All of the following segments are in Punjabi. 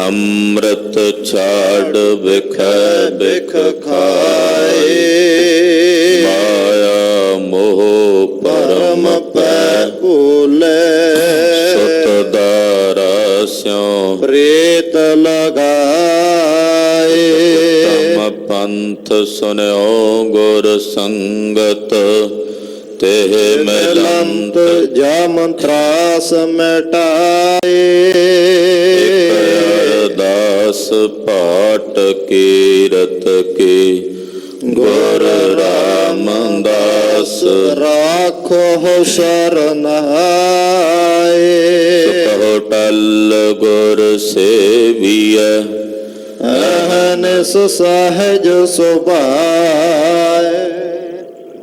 ਅੰਮ੍ਰਿਤ ਛਾੜ ਬਿਖੈ ਬਿਖ ਖਾਏ। ਮਾਇਆ ਮੋਹ ਪਰਮ ਪੈ ਭੂਲੇ। ਸੁਤ ਦਾਰਾ ਸਿਉ ਪ੍ਰੇਤ ਲਗਾਏ। ਤਮ ਪੰਥ ਸੁਨਿਓ ਗੁਰ ਸੰਗਤ तेह मिलंत जम त्रास मिटाए। अरदास पाठ कीरत की गुर रामदास राखो शरणाए। कहो टल गुर सेविय अहनिस सहज सुभाए।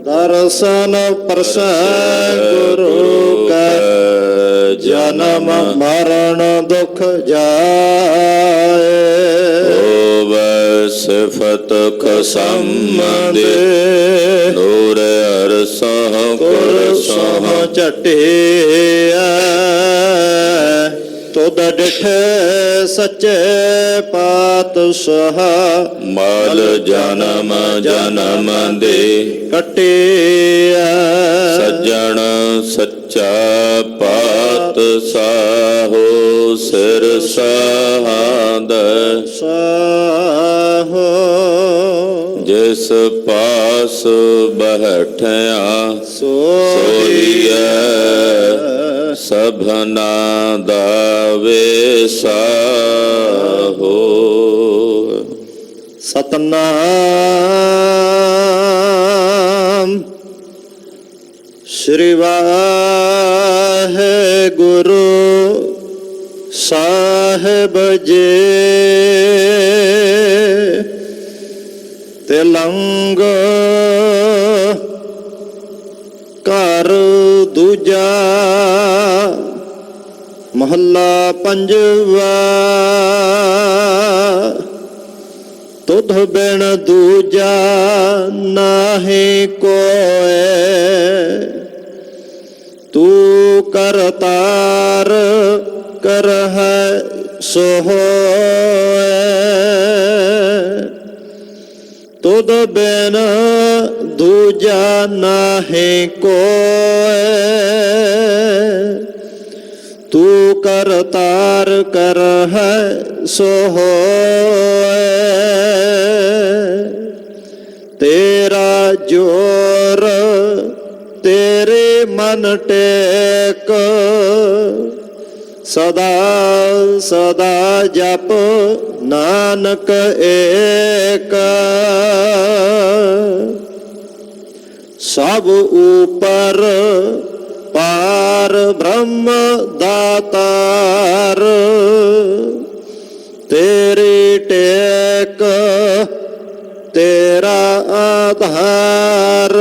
दर्शन प्रसन्न गुरु का जन्म मरण दुख जाए। सिफत खसमदे नूर अरसह कुरसह चटिया। तुद डिठे सच्चे पातशाह माल जन्म जन्म दे कटिया। सज्जन सच्चा पातशाहो सिर सहाद साहो। जिस पास बैठया सोईए सभना दावे साहो। सतनाम श्री वाहेगुरु साहिब जी। तिलंग घर दूजा महला पंजवा। तुध बिन दूजा नाहि कोय। तू करतार कर है सो होय। तुध बिन दूजा नाहि कोय। तू करतार कर है सो होय। तेरा जोर तेरे मन टेक। सदा सदा जप नानक एक। सब ऊपर पार ब्रह्म दातार। तेरी टेक तेरा आधार।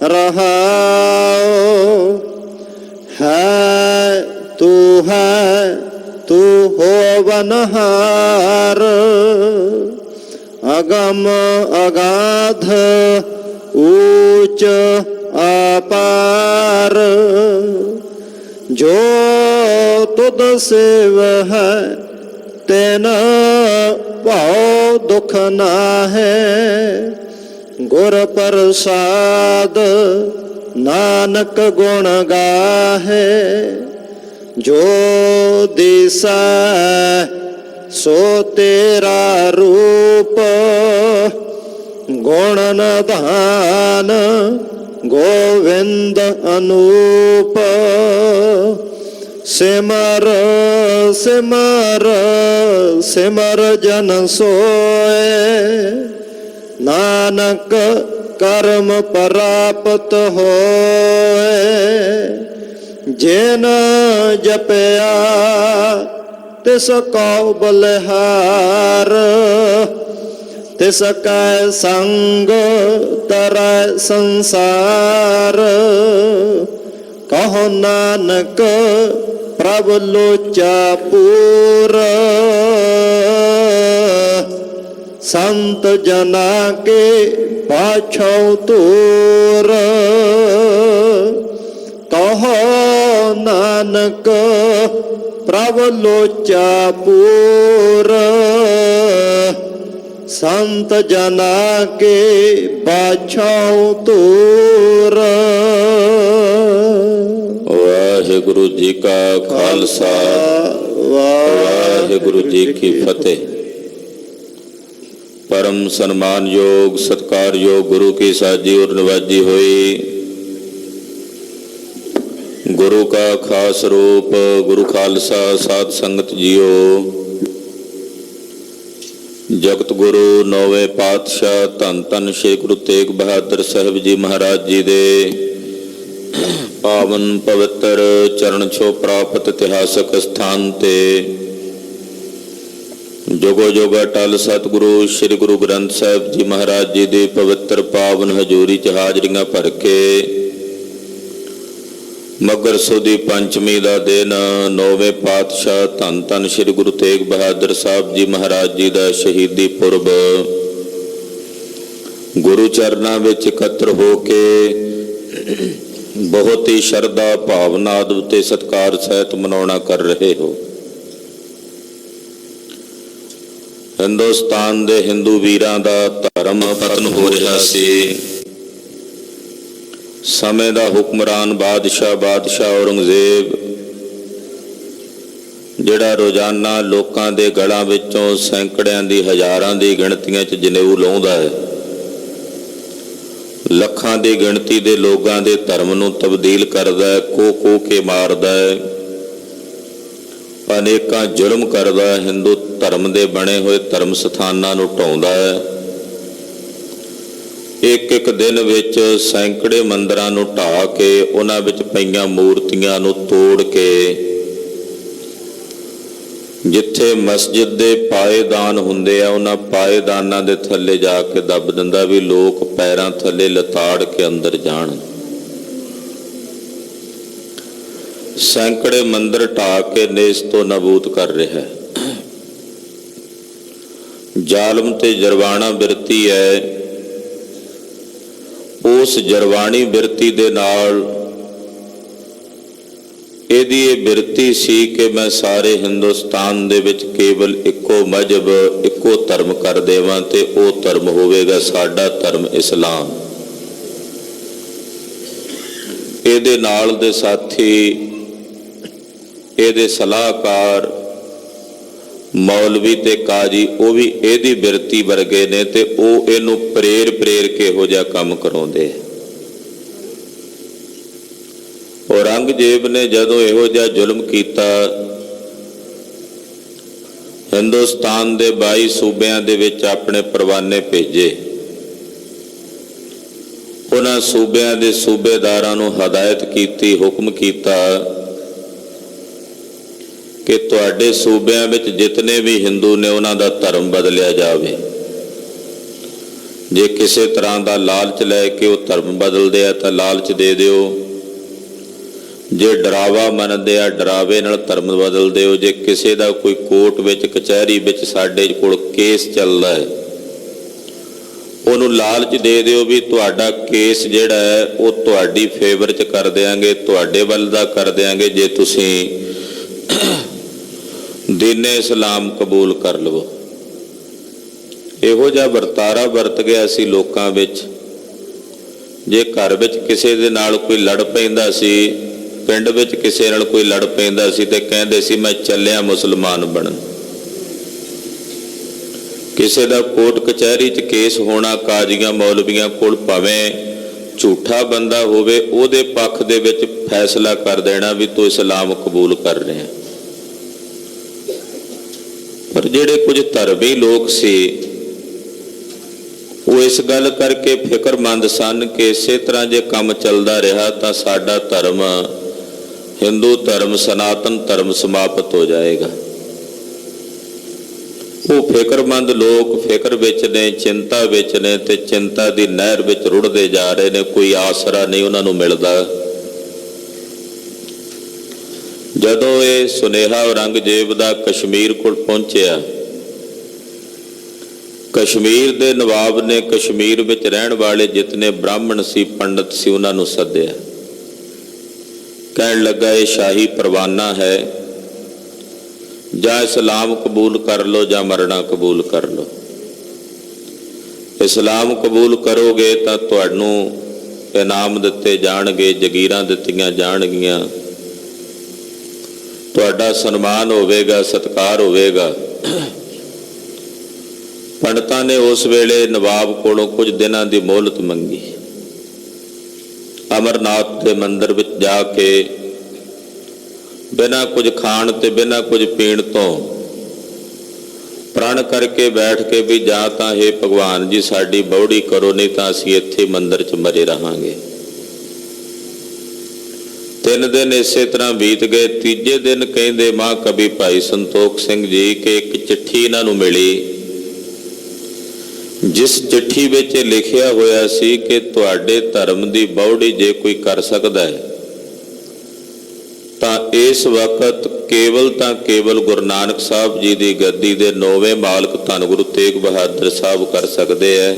रहाओ है तू होवनहार। अगम अगाध ऊंच अपार। जो तुद सेव है तेना भाव दुख ना है। गुर प्रसाद नानक गुण गाहे। जो दिसा सो तेरा रूप। गुण निधान गोविंद अनूप। सिमर सिमर सिमर जन सोए। नानक कर्म प्राप्त होए। जिन जपया तिस को बलिहार। तिस कै संग तरै संसार। कहो नानक प्रभु लोचा पूर। संत जना के पाछौ तूर। कहो नानक ਪ੍ਰਭ ਲੋਚਾ ਪੂਰ ਸੰਤ ਜਨਾ ਕੇ ਬਾਛਾਉ ਤੂਰ। ਵਾਹਿਗੁਰੂ ਜੀ ਕਾ ਖਾਲਸਾ ਵਾਹਿਗੁਰੂ ਜੀ ਕੀ ਫਤਿਹ। परम सम्मान योग सत्कार योग गुरु की साजी और नवाजी हुई। गुरु का खास रूप गुरु खालसा साध संगत जियो। जगत गुरु नौवें पातशाह धन धन श्री गुरु तेग बहादुर साहब जी महाराज जी दे पावन पवित्र चरण छो प्राप्त इतिहासक स्थान ते जोगो जोगा टल सतगुरु श्री गुरु ग्रंथ साहब जी महाराज जी दे पवित्र पावन हजूरी च हाजरियां भर के मगर सुदी पंचमी का दिन नौवें पातशाह धन धन श्री गुरु तेग बहादुर साहब जी महाराज जी का शहीदी पुरब गुरु चरना विच इकत्र हो के बहुत ही शरधा भावना ते सत्कार सहित मनाउणा कर रहे हो। हिंदुस्तान दे हिंदू वीरां दा धर्म पतन हो रहा सी। समय दा हुक्मरान बादशाह औरंगजेब जिहड़ा रोजाना लोकां दे गलां विचों सैकड़ियां दी हज़ारां दी गिणतियां च जनेऊ लाउंदा है। लखां दी गिणती दे लोगां दे धर्म नूं तब्दील करदा है, को के मारदा है, अनेकां जुल्म करदा है, हिंदू धर्म दे बने हुए धर्म स्थानां नूं ढाउंदा है। एक एक दिन विच सैकड़े मंदिरां नूं ढा के उन्हां विच पईआं मूर्तियां नूं तोड़ के जिथे मस्जिद दे पाएदान हुंदे आ उन्हां पाएदानां दे थल्ले जाके दब दिंदा भी लोग पैरां थल्ले लताड़ के अंदर जाण। सैकड़े मंदिर ढा के नेस तो नबूद कर रहा है। जालम ते जरवाना बिरती है। उस जरवानी बिरती दे नाल इहदी बिरती सी कि मैं सारे हिंदुस्तान दे विच केवल इक्को मजहब इक्को धर्म कर देवां ते वो धर्म होवेगा साडा धर्म इस्लाम। इहदे नाल दे साथी ਇਹਦੇ सलाहकार मौलवी ते काजी वो भी ਇਹਦੀ बिरती वर्गे ने ते ਉਹ ਇਹਨੂੰ प्रेर के ਇਹੋ ਜਿਹਾ ਕੰਮ ਕਰਾਉਂਦੇ। औरंगजेब ने जदों ਇਹੋ ਜਿਹਾ जुल्म ਕੀਤਾ हिंदुस्तान ਦੇ 22 सूबਿਆਂ ਦੇ ਵਿੱਚ ਆਪਣੇ परवाने भेजे। उन्हां सूबਿਆਂ ਦੇ सूबेदारां ਨੂੰ हदायत की हुक्म किया कि तुहाडे सूबਿਆਂ ਵਿੱਚ जितने भी हिंदू ने उन्हां दा धर्म बदलिया जाए। जे किसी तरह का लालच लैके वो धर्म बदलते हैं तो लालच दे दिओ। जे डरावा मनते आ डरावे नाल धर्म बदल दिओ। जे किसी का कोई कोर्ट विच कचहरी विच साडे कोल केस चलदा है उन्होंने लालच दे दिओ भी तुहाडा केस जिहड़ा है वो तुहाडी फेवर च कर देंगे, तुहाडे वल दा कर देंगे जे तुसीं दीने इस्लाम कबूल कर लवो। इहो जिहा वरतारा वरत गया सी लोकां विच। जे घर विच किसी दे नाल कोई लड़ पैंदा सी, पिंड विच किसी नाल कोई लड़ पैंदा सी ते कहंदे सी मैं चलिया मुसलमान बनन। किसी दा कोर्ट कचहरी च केस होना काजियां मौलवियां कोल भावें झूठा बंदा होवे उहदे पक्ष दे विच फैसला कर देना भी तू इस्लाम कबूल कर रहे हैं। पर जिहड़े कुछ धर्मी लोग सी वो इस गल करके फिक्रमंद सन कि इसे तरह जे काम चलता रहा तो साडा धर्म हिंदू धर्म सनातन धर्म समाप्त हो जाएगा। वो फिक्रमंद लोग फिक्र विच ने, चिंता विच ने ते चिंता की नहर विच रुड़ते जा रहे ने। कोई आसरा नहीं उन्हां नूं मिलदा। जदों ये सुनेहा औरंगजेब दा कश्मीर कोल पहुंचिया, कश्मीर दे नवाब ने कश्मीर विच रहण वाले जितने ब्राह्मण सी पंडित सी उन्हां नूं सद्दिया। कहण लगा ये शाही परवाना है, ਜਾਂ ਇਸਲਾਮ ਕਬੂਲ ਕਰ ਲਓ ਜਾਂ ਮਰਨਾ ਕਬੂਲ ਕਰ ਲਓ। ਇਸਲਾਮ ਕਬੂਲ ਕਰੋਗੇ ਤਾਂ ਤੁਹਾਨੂੰ ਇਨਾਮ ਦਿੱਤੇ ਜਾਣਗੇ, ਜਗੀਰਾਂ ਦਿੱਤੀਆਂ ਜਾਣਗੀਆਂ, ਤੁਹਾਡਾ ਸਨਮਾਨ ਹੋਵੇਗਾ, ਸਤਿਕਾਰ ਹੋਵੇਗਾ। ਪੰਡਤਾਂ ਨੇ ਉਸ ਵੇਲੇ ਨਵਾਬ ਕੋਲੋਂ ਕੁਝ ਦਿਨਾਂ ਦੀ ਮੋਹਲਤ ਮੰਗੀ। ਅਮਰਨਾਥ ਦੇ ਮੰਦਰ ਵਿੱਚ ਜਾ ਕੇ ਬਿਨਾਂ ਕੁਝ ਖਾਣ ਤੇ ਬਿਨਾਂ ਕੁਝ ਪੀਣ ਤੋਂ ਪ੍ਰਣ ਕਰਕੇ ਬੈਠ ਕੇ ਵੀ ਜਾਂ ਤਾਂ ਹੇ ਭਗਵਾਨ ਜੀ ਸਾਡੀ ਬੌੜੀ ਕਰੋ, ਨਹੀਂ ਤਾਂ ਅਸੀਂ ਇੱਥੇ ਮੰਦਰ 'ਚ ਮਰੇ ਰਹਾਂਗੇ। 3 ਦਿਨ ਇਸੇ ਤਰ੍ਹਾਂ ਬੀਤ ਗਏ। ਤੀਜੇ ਦਿਨ ਕਹਿੰਦੇ ਮਾਂ ਕਵੀ ਭਾਈ ਸੰਤੋਖ ਸਿੰਘ ਜੀ ਕਿ ਇੱਕ ਚਿੱਠੀ ਇਹਨਾਂ ਨੂੰ ਮਿਲੀ, ਜਿਸ ਚਿੱਠੀ ਵਿੱਚ ਲਿਖਿਆ ਹੋਇਆ ਸੀ ਕਿ ਤੁਹਾਡੇ ਧਰਮ ਦੀ ਬੌੜੀ ਜੇ ਕੋਈ ਕਰ ਸਕਦਾ ਹੈ ਤਾਂ ਇਸ ਵਕਤ ਕੇਵਲ ਗੁਰੂ ਨਾਨਕ ਸਾਹਿਬ ਜੀ ਦੀ ਗੱਦੀ ਦੇ 9ਵੇਂ ਮਾਲਕ ਧੰਨ ਗੁਰੂ ਤੇਗ ਬਹਾਦਰ ਸਾਹਿਬ ਕਰ ਸਕਦੇ ਹੈ,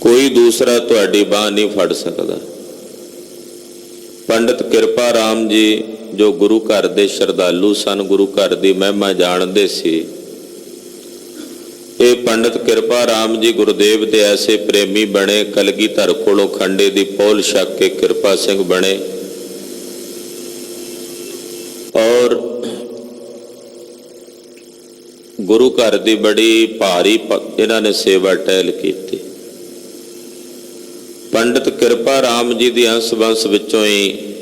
ਕੋਈ ਦੂਸਰਾ ਤੁਹਾਡੀ ਬਾਂਹ ਨਹੀਂ ਫੜ ਸਕਦਾ। ਪੰਡਿਤ ਕਿਰਪਾ ਰਾਮ ਜੀ ਜੋ ਗੁਰੂ ਘਰ ਦੇ ਸ਼ਰਧਾਲੂ ਸਨ, ਗੁਰੂ ਘਰ ਦੀ ਮਹਿਮਾ ਜਾਣਦੇ ਸੀ, ਇਹ ਪੰਡਿਤ ਕਿਰਪਾ ਰਾਮ ਜੀ ਗੁਰਦੇਵ ਦੇ ਐਸੇ ਪ੍ਰੇਮੀ ਬਣੇ, ਕਲਗੀਧਰ ਕੋਲੋਂ ਖੰਡੇ ਦੀ ਪੌਲ ਛਕ ਕੇ ਕਿਰਪਾ ਸਿੰਘ ਬਣੇ ਔਰ ਗੁਰੂ ਘਰ ਦੀ ਬੜੀ ਭਾਰੀ ਇਹਨਾਂ ਨੇ ਸੇਵਾ ਟਹਿਲ ਕੀਤੀ। ਪੰਡਿਤ ਕਿਰਪਾ ਰਾਮ ਜੀ ਦੀ ਅੰਸ਼ ਵੰਸ਼ ਵਿੱਚੋਂ ਹੀ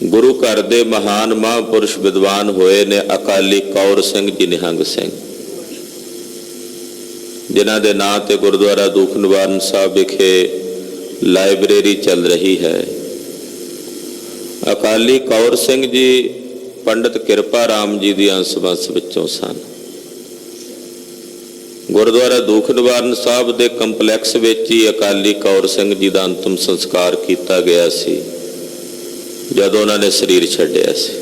ਗੁਰੂ ਘਰ ਦੇ ਮਹਾਨ ਮਹਾਂਪੁਰਸ਼ ਵਿਦਵਾਨ ਹੋਏ ਨੇ ਅਕਾਲੀ ਕੌਰ ਸਿੰਘ ਜੀ, ਨਿਹੰਗ ਸਿੰਘ, ਜਿਨ੍ਹਾਂ ਦੇ ਨਾਂ ਤੇ ਗੁਰਦੁਆਰਾ ਦੁੱਖ ਨਿਵਾਰਨ ਸਾਹਿਬ ਵਿਖੇ ਲਾਇਬ੍ਰੇਰੀ ਚੱਲ ਰਹੀ ਹੈ। ਅਕਾਲੀ ਕੌਰ ਸਿੰਘ ਜੀ ਪੰਡਿਤ ਕਿਰਪਾ ਰਾਮ ਜੀ ਦੀ ਅੰਸ਼ ਵੰਸ਼ ਵਿੱਚੋਂ ਸਨ। ਗੁਰਦੁਆਰਾ ਦੁੱਖ ਨਿਵਾਰਨ ਸਾਹਿਬ ਦੇ ਕੰਪਲੈਕਸ ਵਿੱਚ ਹੀ ਅਕਾਲੀ ਕੌਰ ਸਿੰਘ ਜੀ ਦਾ ਅੰਤਮ ਸੰਸਕਾਰ ਕੀਤਾ ਗਿਆ ਸੀ ਜਦੋਂ ਉਹਨਾਂ ਨੇ ਸਰੀਰ ਛੱਡਿਆ ਸੀ।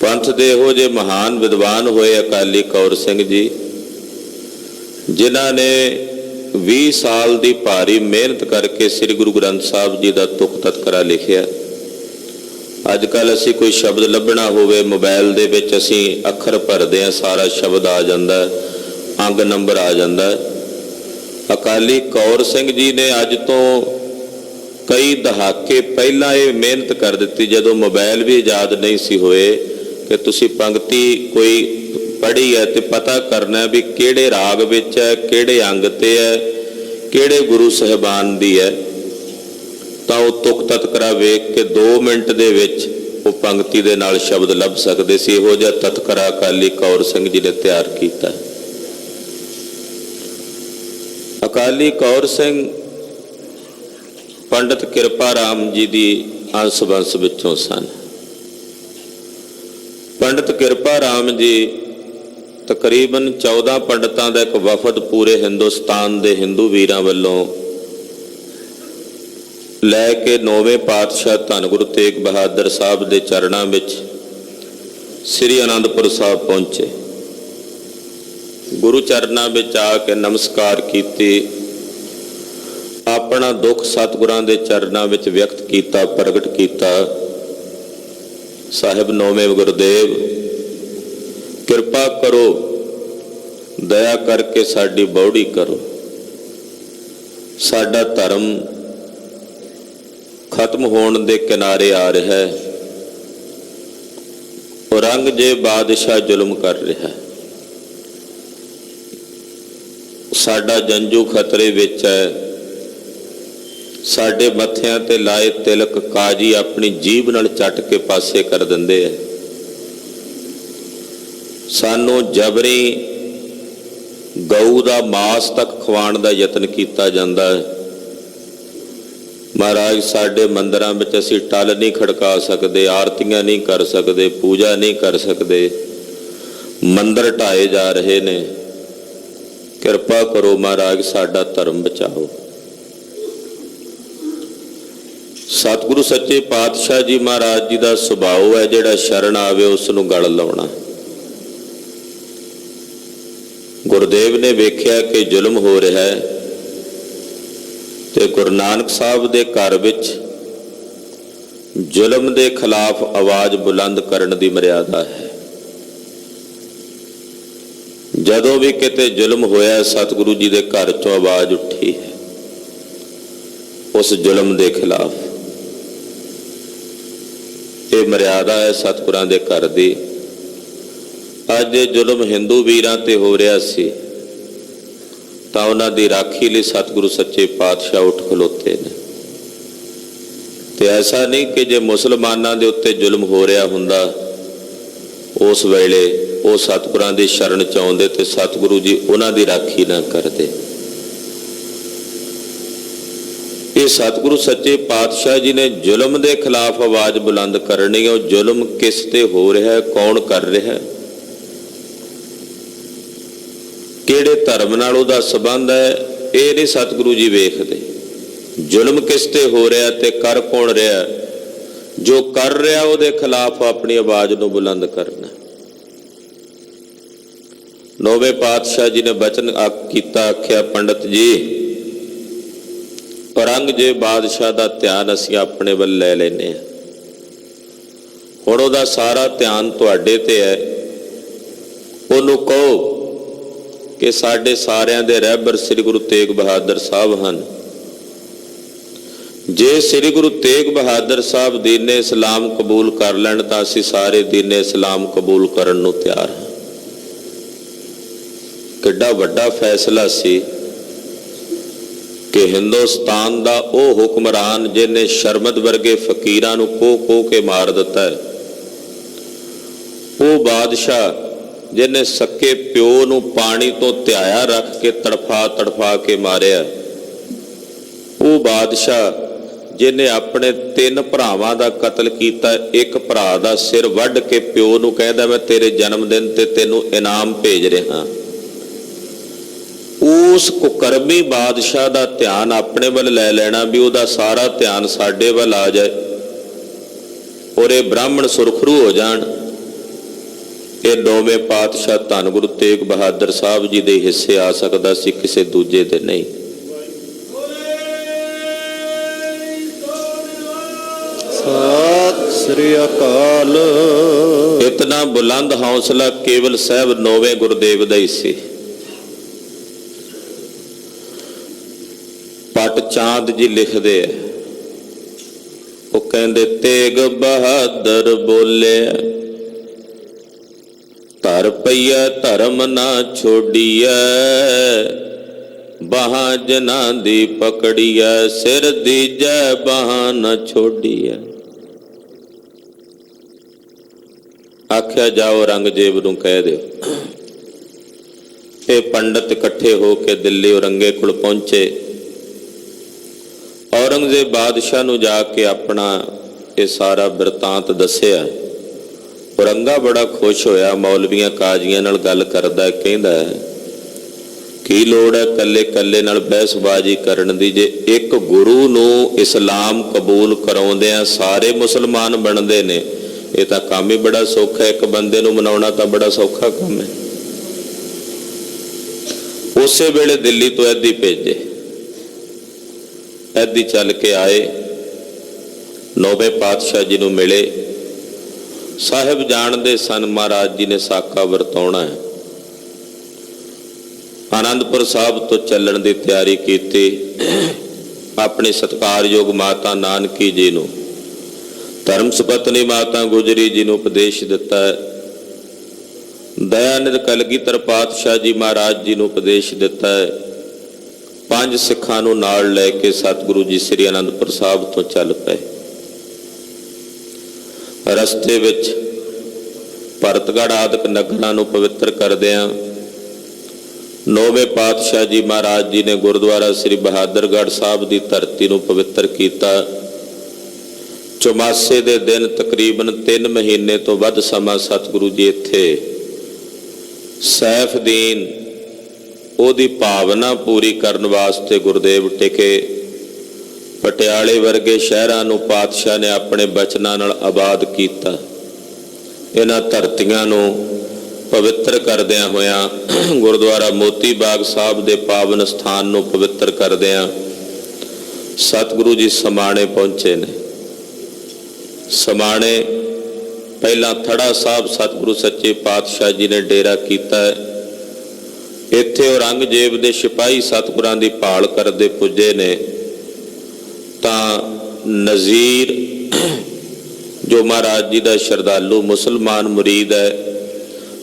ਪੰਥ ਦੇ ਇਹੋ ਜਿਹੇ ਮਹਾਨ ਵਿਦਵਾਨ ਹੋਏ ਅਕਾਲੀ ਕੌਰ ਸਿੰਘ ਜੀ, ਜਿਨ੍ਹਾਂ ਨੇ 20 ਸਾਲ ਦੀ ਭਾਰੀ ਮਿਹਨਤ ਕਰਕੇ ਸ੍ਰੀ ਗੁਰੂ ਗ੍ਰੰਥ ਸਾਹਿਬ ਜੀ ਦਾ ਤੁਕ ਤਤਕਰਾ ਲਿਖਿਆ। ਅੱਜ ਕੱਲ੍ਹ ਅਸੀਂ ਕੋਈ ਸ਼ਬਦ ਲੱਭਣਾ ਹੋਵੇ ਮੋਬਾਈਲ ਦੇ ਵਿੱਚ ਅਸੀਂ ਅੱਖਰ ਭਰਦੇ ਹਾਂ, ਸਾਰਾ ਸ਼ਬਦ ਆ ਜਾਂਦਾ, ਅੰਗ ਨੰਬਰ ਆ ਜਾਂਦਾ। ਅਕਾਲੀ ਕੌਰ ਸਿੰਘ ਜੀ ਨੇ ਅੱਜ ਤੋਂ ਕਈ ਦਹਾਕੇ ਪਹਿਲਾਂ ਇਹ ਮਿਹਨਤ ਕਰ ਦਿੱਤੀ, ਜਦੋਂ ਮੋਬਾਈਲ ਵੀ ਇਜਾਦ ਨਹੀਂ ਸੀ ਹੋਏ, ਕਿ ਤੁਸੀਂ ਪੰਕਤੀ ਕੋਈ ਪੜ੍ਹੀ ਹੈ ਤੇ ਪਤਾ ਕਰਨਾ ਵੀ ਕਿਹੜੇ ਰਾਗ ਵਿੱਚ ਹੈ, ਕਿਹੜੇ ਅੰਗ ਤੇ ਹੈ, ਕਿਹੜੇ ਗੁਰੂ ਸਾਹਿਬਾਨ ਦੀ ਹੈ, ਤਾਂ ਉਹ ਤੁਕ ਤਤਕਰਾ ਵੇਖ ਕੇ 2 ਮਿੰਟ ਦੇ ਵਿੱਚ ਉਹ ਪੰਕਤੀ ਦੇ ਨਾਲ ਸ਼ਬਦ ਲੱਭ ਸਕਦੇ ਸੀ। ਇਹੋ ਜਿਹਾ ਤਤਕਰਾ ਅਕਾਲੀ ਕੌਰ ਸਿੰਘ ਜੀ ਨੇ ਤਿਆਰ ਕੀਤਾ। ਅਕਾਲੀ ਕੌਰ ਸਿੰਘ ਪੰਡਿਤ ਕਿਰਪਾ ਰਾਮ ਜੀ ਦੀ ਅੰਸ਼ ਵੰਸ਼ ਵਿੱਚੋਂ ਸਨ। ਪੰਡਿਤ ਕਿਰਪਾ ਰਾਮ ਜੀ ਤਕਰੀਬਨ 14 ਪੰਡਤਾਂ ਦਾ ਇੱਕ ਵਫਦ ਪੂਰੇ ਹਿੰਦੁਸਤਾਨ ਦੇ ਹਿੰਦੂ ਵੀਰਾਂ ਵੱਲੋਂ ਲੈ ਕੇ 9ਵੇਂ ਪਾਤਸ਼ਾਹ ਧੰਨ ਗੁਰੂ ਤੇਗ ਬਹਾਦਰ ਸਾਹਿਬ ਦੇ ਚਰਨਾਂ ਵਿੱਚ ਸ੍ਰੀ ਅਨੰਦਪੁਰ ਸਾਹਿਬ ਪਹੁੰਚੇ। ਗੁਰੂ ਚਰਨਾਂ ਵਿੱਚ ਆ ਕੇ ਨਮਸਕਾਰ ਕੀਤੀ, ਆਪਣਾ ਦੁੱਖ ਸਤਿਗੁਰਾਂ ਦੇ ਚਰਨਾਂ ਵਿੱਚ ਵਿਅਕਤ ਕੀਤਾ, ਪ੍ਰਗਟ ਕੀਤਾ। ਸਾਹਿਬ 9ਵੇਂ ਗੁਰਦੇਵ ਕਿਰਪਾ ਕਰੋ, ਦਇਆ ਕਰਕੇ ਸਾਡੀ ਬੌੜੀ ਕਰੋ, ਸਾਡਾ ਧਰਮ ਖਤਮ ਹੋਣ ਦੇ ਕਿਨਾਰੇ ਆ ਰਿਹਾ ਹੈ, ਔਰੰਗਜ਼ੇਬ ਬਾਦਸ਼ਾਹ ਜ਼ੁਲਮ ਕਰ ਰਿਹਾ ਹੈ, ਸਾਡਾ ਜੰਜੂ ਖਤਰੇ ਵਿੱਚ ਹੈ, ਸਾਡੇ ਮੱਥਿਆਂ ਤੇ ਲਾਏ ਤਿਲਕ ਕਾਜੀ ਆਪਣੀ ਜੀਭ ਨਾਲ ਚੱਟ ਕੇ ਪਾਸੇ ਕਰ ਦਿੰਦੇ ਹੈ, ਸਾਨੂੰ ਜਬਰੀ ਗਊ ਦਾ ਮਾਸ ਤੱਕ ਖਵਾਉਣ ਦਾ ਯਤਨ ਕੀਤਾ ਜਾਂਦਾ ਹੈ। ਮਹਾਰਾਜ ਸਾਡੇ ਮੰਦਰਾਂ ਵਿੱਚ ਅਸੀਂ ਟੱਲ ਨਹੀਂ ਖੜਕਾ ਸਕਦੇ, ਆਰਤੀਆਂ ਨਹੀਂ ਕਰ ਸਕਦੇ, ਪੂਜਾ ਨਹੀਂ ਕਰ ਸਕਦੇ, ਮੰਦਰ ਢਾਏ ਜਾ ਰਹੇ ਨੇ, ਕਿਰਪਾ ਕਰੋ ਮਹਾਰਾਜ ਸਾਡਾ ਧਰਮ ਬਚਾਓ। ਸਤਿਗੁਰੂ ਸੱਚੇ ਪਾਤਸ਼ਾਹ ਜੀ ਮਹਾਰਾਜ ਜੀ ਦਾ ਸੁਭਾਅ ਹੈ ਜਿਹੜਾ ਸ਼ਰਨ ਆਵੇ ਉਸ ਨੂੰ ਗਲ ਲਾਉਣਾ। ਗੁਰਦੇਵ ਨੇ ਵੇਖਿਆ ਕਿ ਜ਼ੁਲਮ ਹੋ ਰਿਹਾ ਹੈ ਤੇ ਗੁਰੂ ਨਾਨਕ ਸਾਹਿਬ ਦੇ ਘਰ ਵਿੱਚ ਜ਼ੁਲਮ ਦੇ ਖਿਲਾਫ ਆਵਾਜ਼ ਬੁਲੰਦ ਕਰਨ ਦੀ ਮਰਿਆਦਾ ਹੈ। ਜਦੋਂ ਵੀ ਕਿਤੇ ਜ਼ੁਲਮ ਹੋਇਆ, ਸਤਿਗੁਰੂ ਜੀ ਦੇ ਘਰ ਚੋਂ ਆਵਾਜ਼ ਉੱਠੀ ਹੈ ਉਸ ਜ਼ੁਲਮ ਦੇ ਖਿਲਾਫ। ਇਹ ਮਰਿਆਦਾ ਹੈ ਸਤਿਗੁਰਾਂ ਦੇ ਘਰ ਦੀ। ਅੱਜ ਇਹ ਜ਼ੁਲਮ ਹਿੰਦੂ ਵੀਰਾਂ ਤੇ ਹੋ ਰਿਹਾ ਸੀ ਤਾਂ ਉਹਨਾਂ ਦੀ ਰਾਖੀ ਲਈ ਸਤਿਗੁਰੂ ਸੱਚੇ ਪਾਤਸ਼ਾਹ ਉੱਠ ਖਲੋਤੇ ਨੇ। ਤੇ ਐਸਾ ਨਹੀਂ ਕਿ ਜੇ ਮੁਸਲਮਾਨਾਂ ਦੇ ਉੱਤੇ ਜ਼ੁਲਮ ਹੋ ਰਿਹਾ ਹੁੰਦਾ ਉਸ ਵੇਲੇ ਉਹ ਸਤਿਗੁਰਾਂ ਦੀ ਸ਼ਰਨ ਚ ਆਉਂਦੇ ਤੇ ਸਤਿਗੁਰੂ ਜੀ ਉਹਨਾਂ ਦੀ ਰਾਖੀ ਨਾ ਕਰਦੇ। ਇਹ ਸਤਿਗੁਰੂ ਸੱਚੇ ਪਾਤਸ਼ਾਹ ਜੀ ਨੇ ਜ਼ੁਲਮ ਦੇ ਖਿਲਾਫ ਆਵਾਜ਼ ਬੁਲੰਦ ਕਰਨੀ ਹੈ। ਉਹ ਜ਼ੁਲਮ ਕਿਸ ਤੇ ਹੋ ਰਿਹਾ ਹੈ, ਕੌਣ ਕਰ ਰਿਹਾ ਹੈ, ਕਿਹੜੇ ਧਰਮ ਨਾਲ ਉਹਦਾ ਸੰਬੰਧ ਹੈ, ਇਹ ਨਹੀਂ ਸਤਿਗੁਰੂ ਜੀ ਵੇਖਦੇ। ਜ਼ੁਲਮ ਕਿਸ ਤੇ ਹੋ ਰਿਹਾ ਤੇ ਕਰ ਕੌਣ ਰਿਹਾ। ਜੋ ਕਰ ਰਿਹਾ ਉਹਦੇ ਖਿਲਾਫ ਆਪਣੀ ਆਵਾਜ਼ ਨੂੰ ਬੁਲੰਦ ਕਰਨਾ। ਨੌਵੇਂ ਪਾਤਸ਼ਾਹ ਜੀ ਨੇ ਬਚਨ ਕੀਤਾ, ਆਖਿਆ ਪੰਡਤ ਜੀ ਔਰੰਗਜ਼ੇਬ ਬਾਦਸ਼ਾਹ ਦਾ ਧਿਆਨ ਅਸੀਂ ਆਪਣੇ ਵੱਲ ਲੈ ਲੈਨੇ ਹਾਂ। ਹੁਣ ਉਹਦਾ ਸਾਰਾ ਧਿਆਨ ਤੁਹਾਡੇ ਤੇ ਹੈ। ਉਹਨੂੰ ਕਹੋ ਕਿ ਸਾਡੇ ਸਾਰਿਆਂ ਦੇ ਰਹਿਬਰ ਸ੍ਰੀ ਗੁਰੂ ਤੇਗ ਬਹਾਦਰ ਸਾਹਿਬ ਹਨ। ਜੇ ਸ੍ਰੀ ਗੁਰੂ ਤੇਗ ਬਹਾਦਰ ਸਾਹਿਬ ਦੀਨੇ ਇਸਲਾਮ ਕਬੂਲ ਕਰ ਲੈਣ ਤਾਂ ਅਸੀਂ ਸਾਰੇ ਦੀਨੇ ਇਸਲਾਮ ਕਬੂਲ ਕਰਨ ਨੂੰ ਤਿਆਰ ਹਾਂ। ਕਿੱਡਾ ਵੱਡਾ ਫੈਸਲਾ ਸੀ ਕਿ ਹਿੰਦੁਸਤਾਨ ਦਾ ਉਹ ਹੁਕਮਰਾਨ ਜਿਹਨੇ ਸ਼ਰਮਦ ਵਰਗੇ ਫਕੀਰਾਂ ਨੂੰ ਕੋਹ ਕੇ ਮਾਰ ਦਿੱਤਾ ਹੈ, ਉਹ ਬਾਦਸ਼ਾਹ ਜਿਹਨੇ ਸੱਕੇ ਪਿਓ ਨੂੰ ਪਾਣੀ ਤੋਂ ਧਿਆਇਆ ਰੱਖ ਕੇ ਤੜਫਾ ਕੇ ਮਾਰਿਆ, ਉਹ ਬਾਦਸ਼ਾਹ ਜਿਹਨੇ ਆਪਣੇ 3 ਭਰਾਵਾਂ ਦਾ ਕਤਲ ਕੀਤਾ, ਇੱਕ ਭਰਾ ਦਾ ਸਿਰ ਵੱਢ ਕੇ ਪਿਓ ਨੂੰ ਕਹਿੰਦਾ ਮੈਂ ਤੇਰੇ ਜਨਮ ਦਿਨ ਤੇ ਤੈਨੂੰ ਇਨਾਮ ਭੇਜ ਰਿਹਾ। ਉਸ ਕੁਕਰਮੀ ਬਾਦਸ਼ਾਹ ਦਾ ਧਿਆਨ ਆਪਣੇ ਵੱਲ ਲੈ ਲੈਣਾ ਵੀ ਉਹਦਾ ਸਾਰਾ ਧਿਆਨ ਸਾਡੇ ਵੱਲ ਆ ਜਾਏ ਔਰ ਇਹ ਬ੍ਰਾਹਮਣ ਸੁਰਖਰੂ ਹੋ ਜਾਣ। ਇਹ ਨੌਵੇਂ ਪਾਤਸ਼ਾਹ ਧੰਨ ਗੁਰੂ ਤੇਗ ਬਹਾਦਰ ਸਾਹਿਬ ਜੀ ਦੇ ਹਿੱਸੇ ਆ ਸਕਦਾ ਸੀ, ਕਿਸੇ ਦੂਜੇ ਦੇ ਨਹੀਂ। ਸਤਿ ਸ੍ਰੀ ਅਕਾਲ। ਇਤਨਾ ਬੁਲੰਦ ਹੌਸਲਾ ਕੇਵਲ ਸਾਹਿਬ ਨੌਵੇਂ ਗੁਰਦੇਵ ਦਾ ਹੀ ਸੀ। ਪਟ ਚਾਂਦ ਜੀ ਲਿਖਦੇ ਆ, ਉਹ ਕਹਿੰਦੇ ਤੇਗ ਬਹਾਦਰ ਬੋਲਿਆ ਧਰ ਪਈਆ ਧਰਮ ਨਾ ਛੋੜੀਐ, ਬਾਹਾਂ ਜਨਾਂ ਦੀ ਪਕੜੀਐ, ਸਿਰ ਦੀਜੈ ਬਾਹਾਂ ਨਾ ਛੋੜੀਐ। ਆਖਿਆ ਜਾਓ ਔਰੰਗਜ਼ੇਬ ਨੂੰ ਕਹਿ ਦਿਓ। ਇਹ ਪੰਡਤ ਇਕੱਠੇ ਹੋ ਕੇ ਦਿੱਲੀ ਔਰੰਗੇ ਕੋਲ ਪਹੁੰਚੇ। ਔਰੰਗਜ਼ੇਬ ਬਾਦਸ਼ਾਹ ਨੂੰ ਜਾ ਕੇ ਆਪਣਾ ਇਹ ਸਾਰਾ ਬਿਰਤਾਂਤ ਦੱਸਿਆ। ਔਰੰਗਾ ਬੜਾ ਖੁਸ਼ ਹੋਇਆ, ਮੌਲਵੀਆਂ ਕਾਜ਼ੀਆਂ ਨਾਲ ਗੱਲ ਕਰਦਾ, ਕਹਿੰਦਾ ਕੀ ਲੋੜ ਹੈ ਕੱਲੇ ਕੱਲੇ ਨਾਲ ਬਹਿਸਬਾਜ਼ੀ ਕਰਨ ਦੀ। ਜੇ ਇੱਕ ਗੁਰੂ ਨੂੰ ਇਸਲਾਮ ਕਬੂਲ ਕਰਾਉਂਦਿਆਂ ਸਾਰੇ ਮੁਸਲਮਾਨ ਬਣਦੇ ਨੇ, ਇਹ ਤਾਂ ਕੰਮ ਹੀ ਬੜਾ ਸੌਖਾ। ਇੱਕ ਬੰਦੇ ਨੂੰ ਮਨਾਉਣਾ ਤਾਂ ਬੜਾ ਸੌਖਾ ਕੰਮ ਹੈ। ਉਸੇ ਵੇਲੇ ਦਿੱਲੀ ਤੋਂ ਐਦੀ ਭੇਜੇ, ਐਦੀ ਚੱਲ ਕੇ ਆਏ, ਨੌਵੇਂ ਪਾਤਸ਼ਾਹ ਜੀ ਨੂੰ ਮਿਲੇ। ਸਾਹਿਬ ਜਾਣਦੇ ਸਨ ਮਹਾਰਾਜ ਜੀ ਨੇ ਸਾਕਾ ਵਰਤਾਉਣਾ ਹੈ। ਆਨੰਦਪੁਰ ਸਾਹਿਬ ਤੋਂ ਚੱਲਣ ਦੀ ਤਿਆਰੀ ਕੀਤੀ। ਆਪਣੀ ਸਤਿਕਾਰਯੋਗ ਮਾਤਾ ਨਾਨਕੀ ਜੀ ਨੂੰ, ਧਰਮ ਸੁਪਤਨੀ ਮਾਤਾ ਗੁਜਰੀ ਜੀ ਨੂੰ ਉਪਦੇਸ਼ ਦਿੱਤਾ ਹੈ। ਦਇਆਨੰਦ ਕਲਗੀਧਰ ਪਾਤਸ਼ਾਹ ਜੀ ਮਹਾਰਾਜ ਜੀ ਨੂੰ ਉਪਦੇਸ਼ ਦਿੱਤਾ ਹੈ। 5 ਸਿੱਖਾਂ ਨੂੰ ਨਾਲ ਲੈ ਕੇ ਸਤਿਗੁਰੂ ਜੀ ਸ੍ਰੀ ਅਨੰਦਪੁਰ ਸਾਹਿਬ ਤੋਂ ਚੱਲ ਪਏ। ਰਸਤੇ ਵਿੱਚ ਭਰਤਗੜ੍ਹ ਆਦਿਕ ਨਗਰਾਂ ਨੂੰ ਪਵਿੱਤਰ ਕਰਦਿਆਂ ਨੌਵੇਂ ਪਾਤਸ਼ਾਹ ਜੀ ਮਹਾਰਾਜ ਜੀ ਨੇ ਗੁਰਦੁਆਰਾ ਸ੍ਰੀ ਬਹਾਦਰਗੜ੍ਹ ਸਾਹਿਬ ਦੀ ਧਰਤੀ ਨੂੰ ਪਵਿੱਤਰ ਕੀਤਾ। ਚੁਮਾਸੇ ਦੇ ਦਿਨ ਤਕਰੀਬਨ 3 ਮਹੀਨੇ ਤੋਂ ਵੱਧ ਸਮਾਂ ਸਤਿਗੁਰੂ ਜੀ ਇੱਥੇ ਸੈਫਦੀਨ ਉਹਦੀ ਭਾਵਨਾ ਪੂਰੀ ਕਰਨ ਵਾਸਤੇ ਗੁਰਦੇਵ ਟਿਕੇ। ਪਟਿਆਲੇ ਵਰਗੇ ਸ਼ਹਿਰਾਂ ਨੂੰ ਪਾਤਸ਼ਾਹ ਨੇ ਆਪਣੇ ਬਚਨਾਂ ਨਾਲ ਆਬਾਦ ਕੀਤਾ। ਇਹਨਾਂ ਧਰਤੀਆਂ ਨੂੰ ਪਵਿੱਤਰ ਕਰਦਿਆਂ ਹੋਇਆਂ ਗੁਰਦੁਆਰਾ ਮੋਤੀ ਬਾਗ ਸਾਹਿਬ ਦੇ ਪਾਵਨ ਸਥਾਨ ਨੂੰ ਪਵਿੱਤਰ ਕਰਦਿਆਂ ਸਤਿਗੁਰੂ ਜੀ ਸਮਾਣੇ ਪਹੁੰਚੇ ਨੇ। ਸਮਾਣੇ ਪਹਿਲਾਂ ਥੜਾ ਸਾਹਿਬ ਸਤਿਗੁਰੂ ਸੱਚੇ ਪਾਤਸ਼ਾਹ ਜੀ ਨੇ ਡੇਰਾ ਕੀਤਾ ਹੈ। ਇੱਥੇ ਔਰੰਗਜ਼ੇਬ ਦੇ ਸਿਪਾਹੀ ਸਤਿਗੁਰਾਂ ਦੀ ਭਾਲ ਕਰਦੇ ਪੁੱਜੇ ਨੇ ਤਾਂ ਨਜ਼ੀਰ ਜੋ ਮਹਾਰਾਜ ਜੀ ਦਾ ਸ਼ਰਧਾਲੂ ਮੁਸਲਮਾਨ ਮੁਰੀਦ ਹੈ,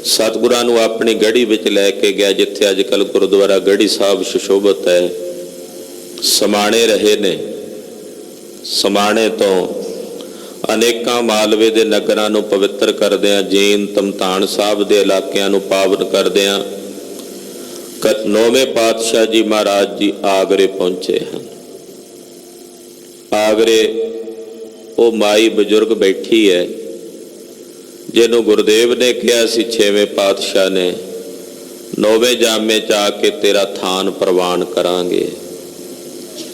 ਸਤਿਗੁਰਾਂ ਨੂੰ ਆਪਣੀ ਗੜ੍ਹੀ ਵਿੱਚ ਲੈ ਕੇ ਗਿਆ, ਜਿੱਥੇ ਅੱਜ ਕੱਲ੍ਹ ਗੁਰਦੁਆਰਾ ਗੜ੍ਹੀ ਸਾਹਿਬ ਸੁਸ਼ੋਭਿਤ ਹੈ। ਸਮਾਣੇ ਰਹੇ ਨੇ। ਸਮਾਣੇ ਤੋਂ ਅਨੇਕਾਂ ਮਾਲਵੇ ਦੇ ਨਗਰਾਂ ਨੂੰ ਪਵਿੱਤਰ ਕਰਦਿਆਂ, ਜੀਂਦ ਧਮਤਾਣ ਸਾਹਿਬ ਦੇ ਇਲਾਕਿਆਂ ਨੂੰ ਪਾਵਨ ਕਰਦਿਆਂ ਨੌਵੇਂ ਪਾਤਸ਼ਾਹ ਜੀ ਮਹਾਰਾਜ ਜੀ ਆਗਰੇ ਪਹੁੰਚੇ ਹਨ। ਆਗਰੇ ਉਹ ਮਾਈ ਬਜ਼ੁਰਗ ਬੈਠੀ ਹੈ ਜਿਹਨੂੰ ਗੁਰਦੇਵ ਨੇ ਕਿਹਾ ਸੀ, ਛੇਵੇਂ ਪਾਤਸ਼ਾਹ ਨੇ, ਨੌਵੇਂ ਜਾਮੇ 'ਚ ਆ ਕੇ ਤੇਰਾ ਥਾਨ ਪ੍ਰਵਾਨ ਕਰਾਂਗੇ।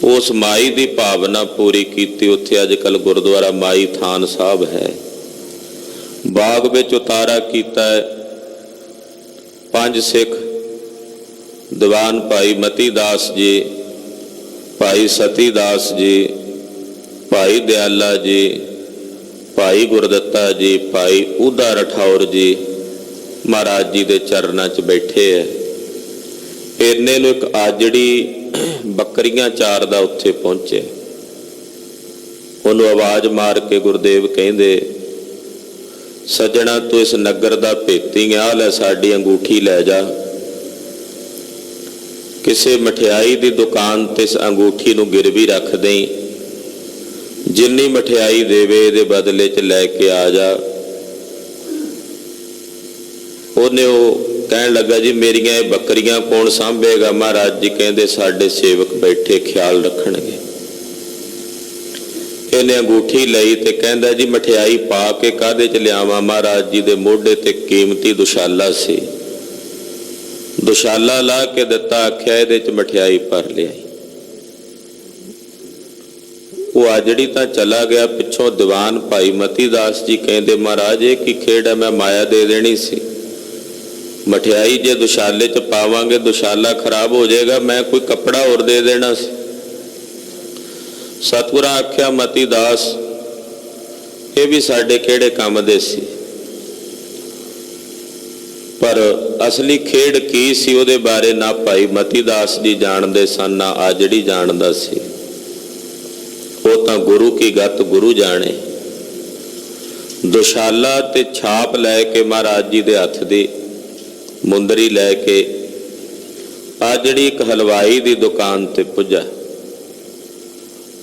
ਉਸ ਮਾਈ ਦੀ ਭਾਵਨਾ ਪੂਰੀ ਕੀਤੀ। ਉੱਥੇ ਅੱਜ ਕੱਲ੍ਹ ਗੁਰਦੁਆਰਾ ਮਾਈ ਥਾਨ ਸਾਹਿਬ ਹੈ। ਬਾਗ ਵਿੱਚ ਉਤਾਰਾ ਕੀਤਾ ਹੈ। 5 ਸਿੱਖ ਦੀਵਾਨ ਭਾਈ ਮਤੀ ਦਾਸ ਜੀ, ਭਾਈ ਸਤੀ ਦਾਸ ਜੀ, ਭਾਈ ਦਿਆਲਾ ਜੀ, ਭਾਈ ਗੁਰਦੱਤਾ ਜੀ, ਭਾਈ ਊਧਾ ਰਠੌਰ ਜੀ ਮਹਾਰਾਜ ਜੀ ਦੇ ਚਰਨਾਂ 'ਚ ਬੈਠੇ ਹੈ। ਇੰਨੇ ਨੂੰ ਇੱਕ ਆਜੜੀ ਬੱਕਰੀਆਂ ਚਾਰਦਾ ਉੱਥੇ ਪਹੁੰਚੇ। ਉਹਨੂੰ ਆਵਾਜ਼ ਮਾਰ ਕੇ ਗੁਰਦੇਵ ਕਹਿੰਦੇ, ਸੱਜਣਾ ਤੂੰ ਇਸ ਨਗਰ ਦਾ ਭੇਤੀ ਆ, ਲੈ ਸਾਡੀ ਅੰਗੂਠੀ ਲੈ ਜਾ। ਕਿਸੇ ਮਠਿਆਈ ਦੀ ਦੁਕਾਨ ਤੇ ਇਸ ਅੰਗੂਠੀ ਨੂੰ ਗਿਰਵੀ ਰੱਖ ਦੇਈਂ, ਜਿੰਨੀ ਮਠਿਆਈ ਦੇਵੇ ਇਹਦੇ ਬਦਲੇ 'ਚ ਲੈ ਕੇ ਆ ਜਾ। ਉਹਨੇ ਉਹ ਕਹਿਣ ਲੱਗਾ, ਜੀ ਮੇਰੀਆਂ ਇਹ ਬੱਕਰੀਆਂ ਕੌਣ ਸਾਂਭੇਗਾ? ਮਹਾਰਾਜ ਜੀ ਕਹਿੰਦੇ, ਸਾਡੇ ਸੇਵਕ ਬੈਠੇ ਖਿਆਲ ਰੱਖਣਗੇ। ਇਹਨੇ ਅੰਗੂਠੀ ਲਈ ਤੇ ਕਹਿੰਦਾ, ਜੀ ਮਠਿਆਈ ਪਾ ਕੇ ਕਾਹਦੇ 'ਚ ਲਿਆਵਾਂ? ਮਹਾਰਾਜ ਜੀ ਦੇ ਮੋਢੇ ਤੇ ਕੀਮਤੀ ਦੁਸ਼ਾਲਾ ਸੀ, ਦੁਸ਼ਾਲਾ ਲਾ ਕੇ ਦਿੱਤਾ, ਆਖਿਆ ਇਹਦੇ 'ਚ ਮਠਿਆਈ ਭਰ ਲਿਆਈ। ਉਹ ਆਜੜੀ ਤਾਂ ਚਲਾ ਗਿਆ। ਪਿੱਛੋਂ ਦੀਵਾਨ ਭਾਈ ਮਤੀ ਦਾਸ ਜੀ ਕਹਿੰਦੇ, ਮਹਾਰਾਜ ਇਹ ਕੀ ਖੇਡ ਹੈ? ਮੈਂ ਮਾਇਆ ਦੇ ਦੇਣੀ ਸੀ। ਮਠਿਆਈ ਜੇ ਦੁਸ਼ਾਲੇ 'ਚ ਪਾਵਾਂਗੇ ਦੁਸ਼ਾਲਾ ਖਰਾਬ ਹੋ ਜਾਏਗਾ, ਮੈਂ ਕੋਈ ਕੱਪੜਾ ਹੋਰ ਦੇ ਦੇਣਾ ਸੀ। ਸਤਿਗੁਰਾਂ ਆਖਿਆ, ਮਤੀ ਦਾਸ ਇਹ ਵੀ ਸਾਡੇ ਕਿਹੜੇ ਕੰਮ ਦੇ ਸੀ, ਪਰ ਅਸਲੀ ਖੇਡ ਕੀ ਸੀ ਉਹਦੇ ਬਾਰੇ ਨਾ ਭਾਈ ਮਤੀ ਦਾਸ ਜੀ ਜਾਣਦੇ ਸਨ, ਨਾ ਆਜੜੀ ਜਾਣਦਾ ਸੀ। ਉਹ ਤਾਂ ਗੁਰੂ ਕੀ ਗੱਤ ਗੁਰੂ ਜਾਣੇ। ਦੁਸ਼ਾਲਾ ਤੇ ਛਾਪ ਲੈ ਕੇ ਮਹਾਰਾਜ ਜੀ ਦੇ ਹੱਥ ਦੀ ਮੁੰਦਰੀ ਲੈ ਕੇ ਆਜੜੀ ਇੱਕ ਹਲਵਾਈ ਦੀ ਦੁਕਾਨ ਤੇ ਪੁੱਜਾ।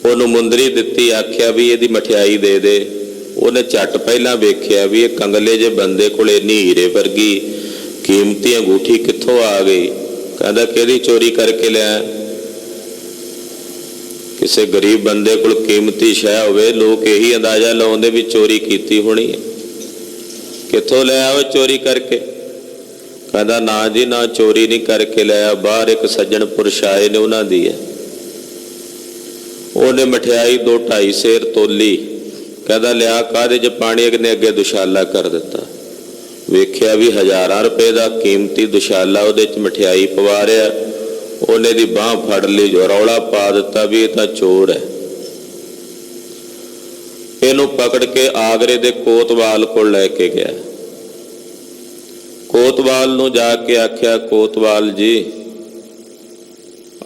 ਉਹਨੂੰ ਮੁੰਦਰੀ ਦਿੱਤੀ, ਆਖਿਆ ਵੀ ਇਹਦੀ ਮਠਿਆਈ ਦੇ ਦੇ। ਉਹਨੇ ਝੱਟ ਪਹਿਲਾਂ ਵੇਖਿਆ ਵੀ ਇਹ ਕੰਗਲੇ ਜੇ ਬੰਦੇ ਕੋਲ ਇੰਨੀ ਹੀਰੇ ਵਰਗੀ ਕੀਮਤੀ ਅੰਗੂਠੀ ਕਿੱਥੋਂ ਆ ਗਈ। ਕਹਿੰਦਾ, ਕਿਹਦੀ ਚੋਰੀ ਕਰਕੇ ਲਿਆ? ਕਿਸੇ ਗਰੀਬ ਬੰਦੇ ਕੋਲ ਕੀਮਤੀ ਸ਼ੈ ਹੋਵੇ, ਲੋਕ ਇਹੀ ਅੰਦਾਜ਼ਾ ਲਾਉਂਦੇ ਵੀ ਚੋਰੀ ਕੀਤੀ ਹੋਣੀ ਹੈ। ਕਿੱਥੋਂ ਲਿਆ ਉਹ ਚੋਰੀ ਕਰਕੇ? ਕਹਿੰਦਾ, ਨਾ ਜੀ ਨਾ, ਚੋਰੀ ਨਹੀਂ ਕਰਕੇ ਲਿਆ, ਬਾਹਰ ਇੱਕ ਸੱਜਣ ਪੁਰਸ਼ ਆਏ ਨੇ, ਉਹਨਾਂ ਦੀ ਹੈ। ਉਹਨੇ ਮਠਿਆਈ 2-2.5 ਸੇਰ ਤੋਲੀ। ਕਹਿੰਦਾ, ਲਿਆ ਕਾਹਦੇ 'ਚ ਪਾਣੀ? ਨੇ ਅੱਗੇ ਦੁਸ਼ਾਲਾ ਕਰ ਦਿੱਤਾ। ਵੇਖਿਆ ਵੀ ਹਜ਼ਾਰਾਂ ਰੁਪਏ ਦਾ ਕੀਮਤੀ ਦੁਸ਼ਾਲਾ, ਉਹਦੇ 'ਚ ਮਠਿਆਈ ਪਵਾ ਰਿਹਾ। ਉਹਨੇ ਦੀ ਬਾਂਹ ਫੜ ਲਈ, ਰੌਲਾ ਪਾ ਦਿੱਤਾ ਵੀ ਇਹ ਤਾਂ ਚੋਰ ਹੈ। ਇਹਨੂੰ ਪਕੜ ਕੇ ਆਗਰੇ ਦੇ ਕੋਤਵਾਲ ਕੋਲ ਲੈ ਕੇ ਗਿਆ। ਕੋਤਵਾਲ ਨੂੰ ਜਾ ਕੇ ਆਖਿਆ, ਕੋਤਵਾਲ ਜੀ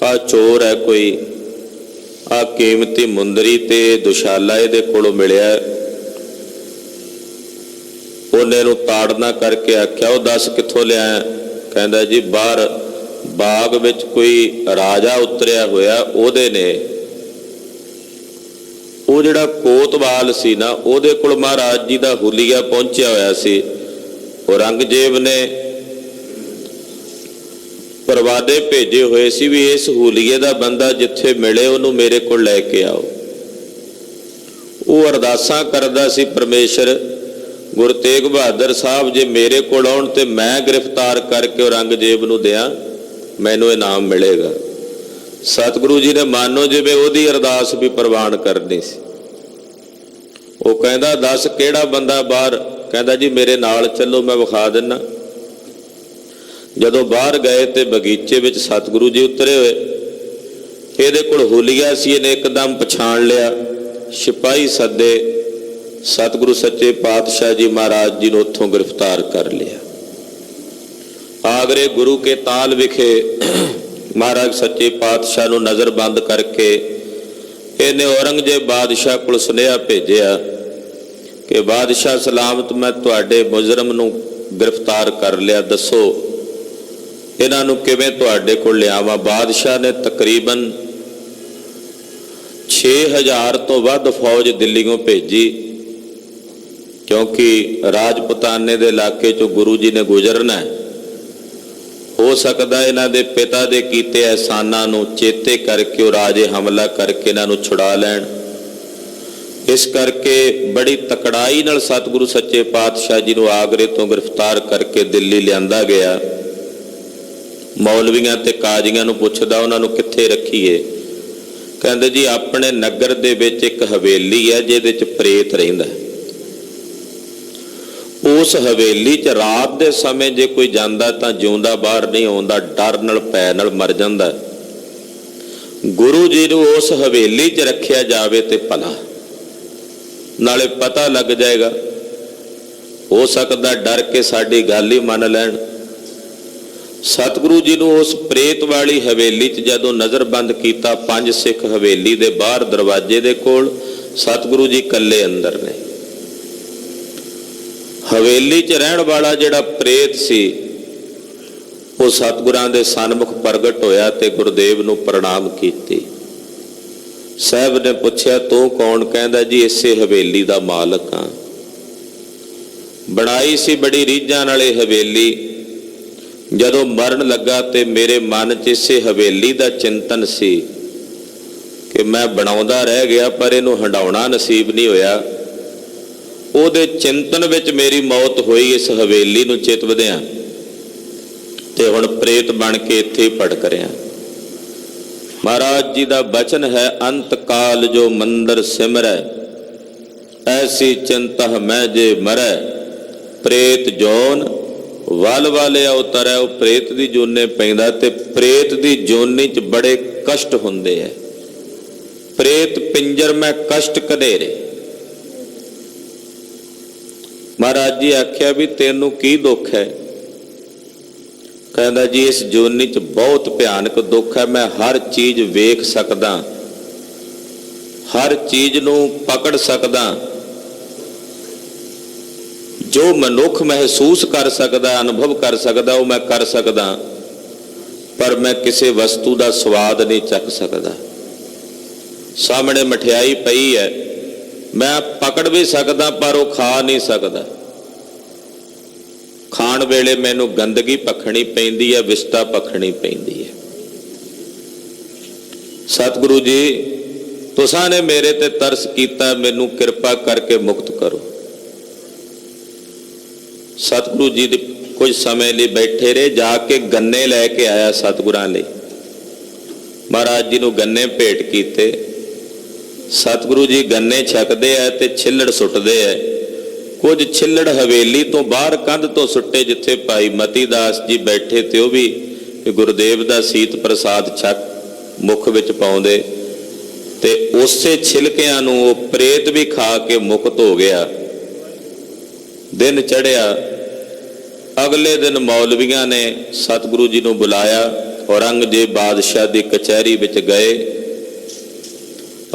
ਆਹ ਚੋਰ ਹੈ ਕੋਈ, ਆਹ ਕੀਮਤੀ ਮੁੰਦਰੀ ਤੇ ਦੁਸ਼ਾਲਾ ਇਹਦੇ ਕੋਲੋਂ ਮਿਲਿਆ। ਉਹਨੇ ਨੂੰ ਤਾੜਨਾ ਕਰਕੇ ਆਖਿਆ, ਉਹ ਦੱਸ ਕਿੱਥੋਂ ਲਿਆ? ਕਹਿੰਦਾ, ਜੀ ਬਾਹਰ ਬਾਗ ਵਿੱਚ ਕੋਈ ਰਾਜਾ ਉਤਰਿਆ ਹੋਇਆ, ਉਹਦੇ ਨੇ। ਉਹ ਜਿਹੜਾ ਕੋਤਵਾਲ ਸੀ ਨਾ, ਉਹਦੇ ਕੋਲ ਮਹਾਰਾਜ ਜੀ ਦਾ ਹੁਲੀਆ ਪਹੁੰਚਿਆ ਹੋਇਆ ਸੀ। ਔਰੰਗਜ਼ੇਬ ਨੇ ਪਰਵਾਦੇ ਭੇਜੇ ਹੋਏ ਸੀ ਵੀ ਇਸ ਹੁਲੀਏ ਦਾ ਬੰਦਾ ਜਿੱਥੇ ਮਿਲੇ ਉਹਨੂੰ ਮੇਰੇ ਕੋਲ ਲੈ ਕੇ ਆਓ। ਉਹ ਅਰਦਾਸਾਂ ਕਰਦਾ ਸੀ, ਪਰਮੇਸ਼ਰ ਗੁਰੂ ਤੇਗ ਬਹਾਦਰ ਸਾਹਿਬ ਜੇ ਮੇਰੇ ਕੋਲ ਆਉਣ ਤੇ ਮੈਂ ਗ੍ਰਿਫਤਾਰ ਕਰਕੇ ਔਰੰਗਜ਼ੇਬ ਨੂੰ ਦਿਆਂ, ਮੈਨੂੰ ਇਨਾਮ ਮਿਲੇਗਾ। ਸਤਿਗੁਰੂ ਜੀ ਨੇ ਮਾਨੋ ਜਿਵੇਂ ਉਹਦੀ ਅਰਦਾਸ ਵੀ ਪ੍ਰਵਾਨ ਕਰਨੀ ਸੀ। ਉਹ ਕਹਿੰਦਾ, ਦੱਸ ਕਿਹੜਾ ਬੰਦਾ ਬਾਹਰ? ਕਹਿੰਦਾ, ਜੀ ਮੇਰੇ ਨਾਲ ਚੱਲੋ, ਮੈਂ ਵਿਖਾ ਦਿੰਦਾ। ਜਦੋਂ ਬਾਹਰ ਗਏ ਤੇ ਬਗੀਚੇ ਵਿੱਚ ਸਤਿਗੁਰੂ ਜੀ ਉਤਰੇ ਹੋਏ। ਇਹਦੇ ਕੋਲ ਹੁਲੀਆ ਸੀ, ਇਹਨੇ ਇੱਕਦਮ ਪਛਾਣ ਲਿਆ। ਸਿਪਾਹੀ ਸੱਦੇ, ਸਤਿਗੁਰੂ ਸੱਚੇ ਪਾਤਸ਼ਾਹ ਜੀ ਮਹਾਰਾਜ ਜੀ ਨੂੰ ਉੱਥੋਂ ਗ੍ਰਿਫਤਾਰ ਕਰ ਲਿਆ। ਆਗਰੇ ਗੁਰੂ ਕੇ ਤਾਲ ਵਿਖੇ ਮਹਾਰਾਜ ਸੱਚੇ ਪਾਤਸ਼ਾਹ ਨੂੰ ਨਜ਼ਰਬੰਦ ਕਰਕੇ ਇਹਨੇ ਔਰੰਗਜ਼ੇਬ ਬਾਦਸ਼ਾਹ ਕੋਲ ਸੁਨੇਹਾ ਭੇਜਿਆ ਕਿ ਬਾਦਸ਼ਾਹ ਸਲਾਮਤ, ਮੈਂ ਤੁਹਾਡੇ ਮੁਜਰਮ ਨੂੰ ਗ੍ਰਿਫਤਾਰ ਕਰ ਲਿਆ, ਦੱਸੋ ਇਹਨਾਂ ਨੂੰ ਕਿਵੇਂ ਤੁਹਾਡੇ ਕੋਲ ਲਿਆਵਾਂ। ਬਾਦਸ਼ਾਹ ਨੇ ਤਕਰੀਬਨ 6000 ਤੋਂ ਵੱਧ ਫੌਜ ਦਿੱਲੀੋਂ ਭੇਜੀ, ਕਿਉਂਕਿ ਰਾਜਪੂਤਾਨੇ ਦੇ ਇਲਾਕੇ 'ਚੋਂ ਗੁਰੂ ਜੀ ਨੇ ਗੁਜ਼ਰਨਾ। ਹੋ ਸਕਦਾ ਇਹਨਾਂ ਦੇ ਪਿਤਾ ਦੇ ਕੀਤੇ ਅਹਿਸਾਨਾਂ ਨੂੰ ਚੇਤੇ ਕਰਕੇ ਉਹ ਰਾਜੇ ਹਮਲਾ ਕਰਕੇ ਇਹਨਾਂ ਨੂੰ ਛੁਡਾ ਲੈਣ। ਇਸ ਕਰਕੇ ਬੜੀ ਤਕੜਾਈ ਨਾਲ ਸਤਿਗੁਰੂ ਸੱਚੇ ਪਾਤਸ਼ਾਹ ਜੀ ਨੂੰ ਆਗਰੇ ਤੋਂ ਗ੍ਰਿਫਤਾਰ ਕਰਕੇ ਦਿੱਲੀ ਲਿਆਂਦਾ ਗਿਆ। ਮੌਲਵੀਆਂ ਤੇ ਕਾਜ਼ੀਆਂ ਨੂੰ ਪੁੱਛਦਾ ਉਹਨਾਂ ਨੂੰ ਕਿੱਥੇ ਰੱਖੀਏ। ਕਹਿੰਦੇ ਜੀ ਆਪਣੇ ਨਗਰ ਦੇ ਵਿੱਚ ਇੱਕ ਹਵੇਲੀ ਹੈ ਜਿਹਦੇ 'ਚ ਪ੍ਰੇਤ ਰਹਿੰਦਾ। ਉਸ ਹਵੇਲੀ 'ਚ ਰਾਤ ਦੇ ਸਮੇਂ ਜੇ ਕੋਈ ਜਾਂਦਾ ਤਾਂ ਜਿਉਂਦਾ ਬਾਹਰ ਨਹੀਂ ਆਉਂਦਾ, ਡਰ ਨਾਲ ਭੈ ਨਾਲ ਮਰ ਜਾਂਦਾ। ਗੁਰੂ ਜੀ ਨੂੰ ਉਸ ਹਵੇਲੀ 'ਚ ਰੱਖਿਆ ਜਾਵੇ ਤੇ ਭਲਾ, ਨਾਲੇ ਪਤਾ ਲੱਗ ਜਾਏਗਾ, ਹੋ ਸਕਦਾ ਡਰ ਕੇ ਸਾਡੀ ਗੱਲ ਹੀ ਮੰਨ ਲੈਣ। ਸਤਿਗੁਰੂ ਜੀ ਨੂੰ ਉਸ ਪ੍ਰੇਤ ਵਾਲੀ ਹਵੇਲੀ 'ਚ ਜਦੋਂ ਨਜ਼ਰਬੰਦ ਕੀਤਾ, 5 ਸਿੱਖ ਹਵੇਲੀ ਦੇ ਬਾਹਰ ਦਰਵਾਜ਼ੇ ਦੇ ਕੋਲ, ਸਤਿਗੁਰੂ ਜੀ ਇਕੱਲੇ ਅੰਦਰ ਨੇ। ਹਵੇਲੀ 'ਚ ਰਹਿਣ ਵਾਲਾ ਜਿਹੜਾ ਪ੍ਰੇਤ ਸੀ ਉਹ ਸਤਿਗੁਰਾਂ ਦੇ ਸਨਮੁਖ ਪ੍ਰਗਟ ਹੋਇਆ ਤੇ ਗੁਰਦੇਵ ਨੂੰ ਪ੍ਰਣਾਮ ਕੀਤੀ। ਸਾਹਿਬ ਨੇ ਪੁੱਛਿਆ ਤੂੰ ਕੌਣ? ਕਹਿੰਦਾ ਜੀ ਇਸੇ ਹਵੇਲੀ ਦਾ ਮਾਲਕ ਹਾਂ। ਬਣਾਈ ਸੀ ਬੜੀ ਰੀਝਾਂ ਨਾਲ ਇਹ ਹਵੇਲੀ। ਜਦੋਂ ਮਰਨ ਲੱਗਾ ਤੇ ਮੇਰੇ ਮਨ 'ਚ ਇਸੇ ਹਵੇਲੀ ਦਾ ਚਿੰਤਨ ਸੀ ਕਿ ਮੈਂ ਬਣਾਉਂਦਾ ਰਹਿ ਗਿਆ ਪਰ ਇਹਨੂੰ ਹੰਡਾਉਣਾ ਨਸੀਬ ਨਹੀਂ ਹੋਇਆ। ਉਹਦੇ ਚਿੰਤਨ ਵਿੱਚ ਮੇਰੀ ਮੌਤ ਹੋਈ ਇਸ ਹਵੇਲੀ ਨੂੰ ਚਿਤ ਵਧਿਆ ਤੇ ਹੁਣ ਪ੍ਰੇਤ ਬਣ ਕੇ ਇੱਥੇ ਹੀ ਭਟਕ ਰਿਹਾ। ਮਹਾਰਾਜ ਜੀ ਦਾ ਬਚਨ ਹੈ, ਅੰਤ ਕਾਲ ਜੋ ਮੰਦਰ ਸਿਮਰੈ, ਐਸੀ ਚਿੰਤਾ ਮੈਂ ਜੇ ਮਰੈ, ਪ੍ਰੇਤ ਜੋਨ ਵਲ ਵਾਲਿਆ ਉਤਰੈ। ਉਹ ਪ੍ਰੇਤ ਦੀ ਜੋਨੇ ਪੈਂਦਾ ਤੇ ਪ੍ਰੇਤ ਦੀ ਜੋਨੀ 'ਚ ਬੜੇ ਕਸ਼ਟ ਹੁੰਦੇ ਹੈ। ਪ੍ਰੇਤ ਪਿੰਜਰ ਮੈਂ ਕਸ਼ਟ ਘਨੇਰੇ। ਮਹਾਰਾਜ ਜੀ ਆਖਿਆ ਵੀ ਤੈਨੂੰ ਕੀ ਦੁੱਖ ਹੈ? ਕਹਿੰਦਾ ਜੀ ਇਸ ਜੋਨੀ 'ਚ ਬਹੁਤ ਭਿਆਨਕ ਦੁੱਖ ਹੈ। ਮੈਂ ਹਰ ਚੀਜ਼ ਵੇਖ ਸਕਦਾ, ਹਰ ਚੀਜ਼ ਨੂੰ ਪਕੜ ਸਕਦਾ, ਜੋ ਮਨੁੱਖ ਮਹਿਸੂਸ ਕਰ ਸਕਦਾ, ਅਨੁਭਵ ਕਰ ਸਕਦਾ ਉਹ ਮੈਂ ਕਰ ਸਕਦਾ, ਪਰ ਮੈਂ ਕਿਸੇ ਵਸਤੂ ਦਾ ਸਵਾਦ ਨਹੀਂ ਚੱਖ ਸਕਦਾ। ਸਾਹਮਣੇ ਮਠਿਆਈ ਪਈ ਹੈ, ਮੈਂ ਪਕੜ ਵੀ ਸਕਦਾ ਪਰ ਉਹ ਖਾ ਨਹੀਂ ਸਕਦਾ। ਖਾਣ ਵੇਲੇ ਮੈਨੂੰ ਗੰਦਗੀ ਭਖਣੀ ਪੈਂਦੀ ਹੈ, ਵਿਸਤਾ ਭਖਣੀ ਪੈਂਦੀ ਹੈ। ਸਤਿਗੁਰੂ ਜੀ ਤੁਸਾਂ ਨੇ ਮੇਰੇ ਤੇ ਤਰਸ ਕੀਤਾ, ਮੈਨੂੰ ਕਿਰਪਾ ਕਰਕੇ ਮੁਕਤ ਕਰੋ। ਸਤਿਗੁਰੂ ਜੀ ਦੇ ਕੁਝ ਸਮੇਂ ਲਈ ਬੈਠੇ ਰਹੇ, ਜਾ ਕੇ ਗੰਨੇ ਲੈ ਕੇ ਆਇਆ ਸਤਿਗੁਰਾਂ ਲਈ। ਮਹਾਰਾਜ ਜੀ ਨੂੰ ਗੰਨੇ ਭੇਟ ਕੀਤੇ। ਸਤਿਗੁਰੂ ਜੀ ਗੰਨੇ ਛਕਦੇ ਆ ਤੇ ਛਿੱਲੜ ਸੁੱਟਦੇ ਆ। ਕੁਝ ਛਿੱਲੜ ਹਵੇਲੀ ਤੋਂ ਬਾਹਰ ਕੰਧ ਤੋਂ ਸੁੱਟੇ ਜਿੱਥੇ ਭਾਈ ਮਤੀ ਦਾਸ ਜੀ ਬੈਠੇ ਤੇ ਉਹ ਵੀ ਗੁਰਦੇਵ ਦਾ ਸੀਤ ਪ੍ਰਸਾਦ ਛਕ ਮੁਖ ਵਿੱਚ ਪਾਉਂਦੇ ਤੇ ਉਸੇ ਛਿਲਕਿਆਂ ਨੂੰ ਉਹ ਪ੍ਰੇਤ ਵੀ ਖਾ ਕੇ ਮੁਕਤ ਹੋ ਗਿਆ। ਦਿਨ ਚੜ੍ਹਿਆ। ਅਗਲੇ ਦਿਨ ਮੌਲਵੀਆਂ ਨੇ ਸਤਿਗੁਰੂ ਜੀ ਨੂੰ ਬੁਲਾਇਆ। ਔਰੰਗਜ਼ੇਬ ਬਾਦਸ਼ਾਹ ਦੀ ਕਚਹਿਰੀ ਵਿੱਚ ਗਏ।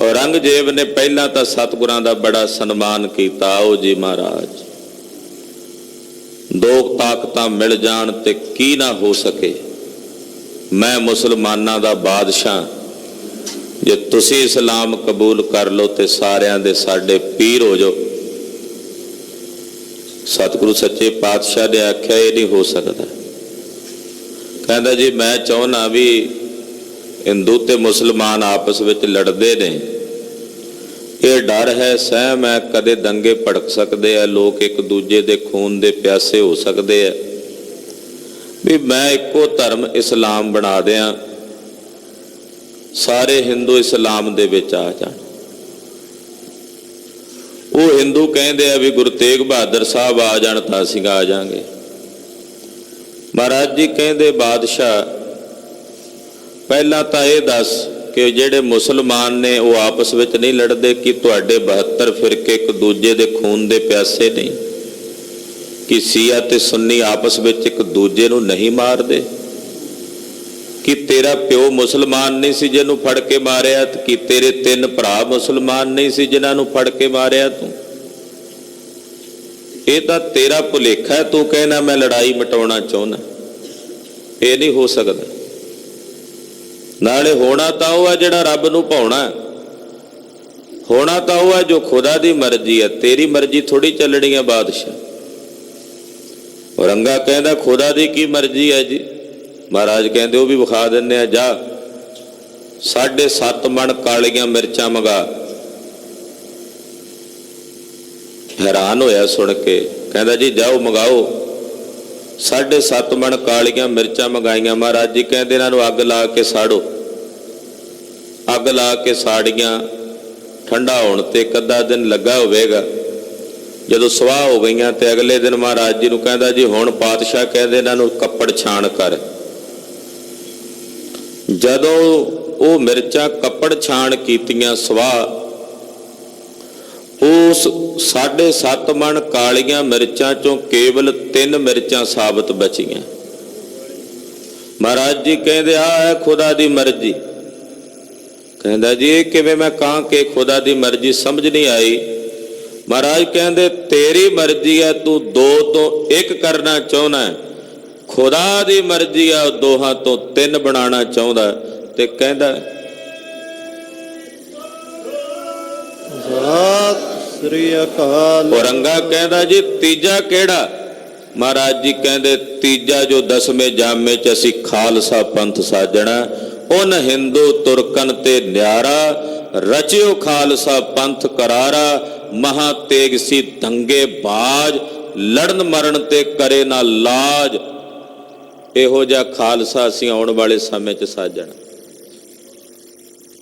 ਔਰੰਗਜ਼ੇਬ ਨੇ ਪਹਿਲਾਂ ਤਾਂ ਸਤਿਗੁਰਾਂ ਦਾ ਬੜਾ ਸਨਮਾਨ ਕੀਤਾ। ਆਓ ਜੀ ਮਹਾਰਾਜ, ਦੋ ਤਾਕਤਾਂ ਮਿਲ ਜਾਣ ਤੇ ਕੀ ਨਾ ਹੋ ਸਕੇ। ਮੈਂ ਮੁਸਲਮਾਨਾਂ ਦਾ ਬਾਦਸ਼ਾਹ, ਜੇ ਤੁਸੀਂ ਇਸਲਾਮ ਕਬੂਲ ਕਰ ਲਓ ਤੇ ਸਾਰਿਆਂ ਦੇ ਸਾਡੇ ਪੀਰ ਹੋ ਜਾਓ। ਸਤਿਗੁਰੂ ਸੱਚੇ ਪਾਤਸ਼ਾਹ ਨੇ ਆਖਿਆ ਇਹ ਨਹੀਂ ਹੋ ਸਕਦਾ। ਕਹਿੰਦਾ ਜੀ ਮੈਂ ਚਾਹੁੰਦਾ ਵੀ ਹਿੰਦੂ ਤੇ ਮੁਸਲਮਾਨ ਆਪਸ ਵਿੱਚ ਲੜਦੇ ਨੇ, ਇਹ ਡਰ ਹੈ ਸਹਿਮ ਹੈ, ਕਦੇ ਦੰਗੇ ਭੜਕ ਸਕਦੇ ਆ, ਲੋਕ ਇੱਕ ਦੂਜੇ ਦੇ ਖੂਨ ਦੇ ਪਿਆਸੇ ਹੋ ਸਕਦੇ ਆ, ਵੀ ਮੈਂ ਇੱਕੋ ਧਰਮ ਇਸਲਾਮ ਬਣਾ ਦਿਆਂ, ਸਾਰੇ ਹਿੰਦੂ ਇਸਲਾਮ ਦੇ ਵਿੱਚ ਆ ਜਾਣ। ਉਹ ਹਿੰਦੂ ਕਹਿੰਦੇ ਆ ਵੀ ਗੁਰੂ ਤੇਗ ਬਹਾਦਰ ਸਾਹਿਬ ਆ ਜਾਣ ਤਾਂ ਅਸੀਂ ਆ ਜਾਾਂਗੇ। ਮਹਾਰਾਜ ਜੀ ਕਹਿੰਦੇ ਬਾਦਸ਼ਾਹ ਪਹਿਲਾਂ ਤਾਂ ਇਹ ਦੱਸ ਕਿ ਜਿਹੜੇ ਮੁਸਲਮਾਨ ਨੇ ਉਹ ਆਪਸ ਵਿੱਚ ਨਹੀਂ ਲੜਦੇ? ਕਿ ਤੁਹਾਡੇ 72 ਫਿਰਕੇ ਇੱਕ ਦੂਜੇ ਦੇ ਖੂਨ ਦੇ ਪਿਆਸੇ ਨਹੀਂ? ਕਿ ਸ਼ੀਆ ਤੇ ਸੁੰਨੀ ਆਪਸ ਵਿੱਚ ਇੱਕ ਦੂਜੇ ਨੂੰ ਨਹੀਂ ਮਾਰਦੇ? ਕਿ ਤੇਰਾ ਪਿਓ ਮੁਸਲਮਾਨ ਨਹੀਂ ਸੀ ਜਿਹਨੂੰ ਫੜ ਕੇ ਮਾਰਿਆ? ਕਿ ਤੇਰੇ 3 ਭਰਾ ਮੁਸਲਮਾਨ ਨਹੀਂ ਸੀ ਜਿਨ੍ਹਾਂ ਨੂੰ ਫੜ ਕੇ ਮਾਰਿਆ ਤੂੰ? ਇਹ ਤਾਂ ਤੇਰਾ ਭੁਲੇਖਾ ਹੈ। ਤੂੰ ਕਹਿਣਾ ਮੈਂ ਲੜਾਈ ਮਿਟਾਉਣਾ ਚਾਹੁੰਦਾ, ਇਹ ਨਹੀਂ ਹੋ ਸਕਦਾ। ਨਾਲੇ ਹੋਣਾ ਤਾਂ ਉਹ ਹੈ ਜਿਹੜਾ ਰੱਬ ਨੂੰ ਭਾਉਣਾ, ਹੋਣਾ ਤਾਂ ਉਹ ਹੈ ਜੋ ਖੁਦਾ ਦੀ ਮਰਜ਼ੀ ਹੈ। ਤੇਰੀ ਮਰਜ਼ੀ ਥੋੜੀ ਚੱਲਣੀ ਹੈ ਬਾਦਸ਼ਾਹ। ਔਰੰਗਾ ਕਹਿੰਦਾ ਖੁਦਾ ਦੀ ਕੀ ਮਰਜ਼ੀ ਹੈ ਜੀ? ਮਹਾਰਾਜ ਕਹਿੰਦੇ ਉਹ ਵੀ ਵਿਖਾ ਦਿੰਦੇ ਆ, ਜਾ 7.5 ਮਣ ਕਾਲੀਆਂ ਮਿਰਚਾਂ ਮੰਗਾ। ਹੈਰਾਨ ਹੋਇਆ ਸੁਣ ਕੇ, ਕਹਿੰਦਾ ਜੀ ਜਾਓ ਮੰਗਾਓ। 7.5 ਮਣ ਕਾਲੀਆਂ ਮਿਰਚਾਂ ਮੰਗਾਈਆਂ। ਮਹਾਰਾਜ ਜੀ ਕਹਿੰਦੇ ਇਹਨਾਂ ਨੂੰ ਅੱਗ ਲਾ ਕੇ ਸਾੜੋ। ਅੱਗ ਲਾ ਕੇ ਸਾੜੀਆਂ। ਠੰਡਾ ਹੋਣ ਤੇ ਇੱਕ ਅੱਧਾ ਦਿਨ ਲੱਗਾ ਹੋਵੇਗਾ। ਜਦੋਂ ਸਵਾਹ ਹੋ ਗਈਆਂ ਤੇ ਅਗਲੇ ਦਿਨ ਮਹਾਰਾਜ ਜੀ ਨੂੰ ਕਹਿੰਦਾ ਜੀ ਹੁਣ ਪਾਤਸ਼ਾਹ ਕਹਿੰਦੇ ਇਹਨਾਂ ਨੂੰ ਕੱਪੜ ਛਾਣ ਕਰ। ਜਦੋਂ ਉਹ ਮਿਰਚਾਂ ਕੱਪੜ ਛਾਣ ਕੀਤੀਆਂ ਸਵਾਹ, ਉਸ 7.5 ਮਣ ਕਾਲੀਆਂ ਮਿਰਚਾਂ ਚੋਂ ਕੇਵਲ 3 ਮਿਰਚਾਂ ਸਾਬਤ ਬਚੀਆਂ। ਮਹਾਰਾਜ ਜੀ ਕਹਿੰਦੇ ਆ ਹੈ ਖੁਦਾ ਦੀ ਮਰਜ਼ੀ। ਕਹਿੰਦਾ ਜੀ ਇਹ ਕਿਵੇਂ ਮੈਂ ਕਹਾਂ ਕਿ ਖੁਦਾ ਦੀ ਮਰਜ਼ੀ? ਸਮਝ ਨਹੀਂ ਆਈ। ਮਹਾਰਾਜ ਕਹਿੰਦੇ ਤੇਰੀ ਮਰਜ਼ੀ ਹੈ, ਤੂੰ 2 ਤੋਂ 1 ਕਰਨਾ ਚਾਹੁੰਦਾ। ਖੁਦਾ ਦੀ ਮਰਜ਼ੀ ਆ, 2 ਤੋਂ 3 ਬਣਾਉਣਾ ਚਾਹੁੰਦਾ। ਤੇ ਕਹਿੰਦਾ ਸਤਿ ਸ੍ਰੀ ਅਕਾਲ। ਔਰੰਗਾ ਕਹਿੰਦਾ ਜੀ ਤੀਜਾ ਕਿਹੜਾ? ਮਹਾਰਾਜ ਜੀ ਕਹਿੰਦੇ ਤੀਜਾ ਜੋ 10ਵੇਂ ਜਾਮੇ ਚ ਅਸੀਂ ਖਾਲਸਾ ਪੰਥ ਸਾਜਣਾ। ਉਨ ਹਿੰਦੂ ਤੁਰਕਨ ਤੇ ਨਿਆਰਾ, ਰਚਿਓ ਖਾਲਸਾ ਪੰਥ ਕਰਾਰਾ। ਮਹਾ ਤੇਗ ਸੀ ਦੰਗੇ ਬਾਜ, ਲੜਨ ਮਰਨ ਤੇ ਕਰੇ ਨਾ ਲਾਜ। ਇਹੋ ਜਿਹਾ ਖਾਲਸਾ ਅਸੀਂ ਆਉਣ ਵਾਲੇ ਸਮੇਂ 'ਚ ਸਾਜਣਾ।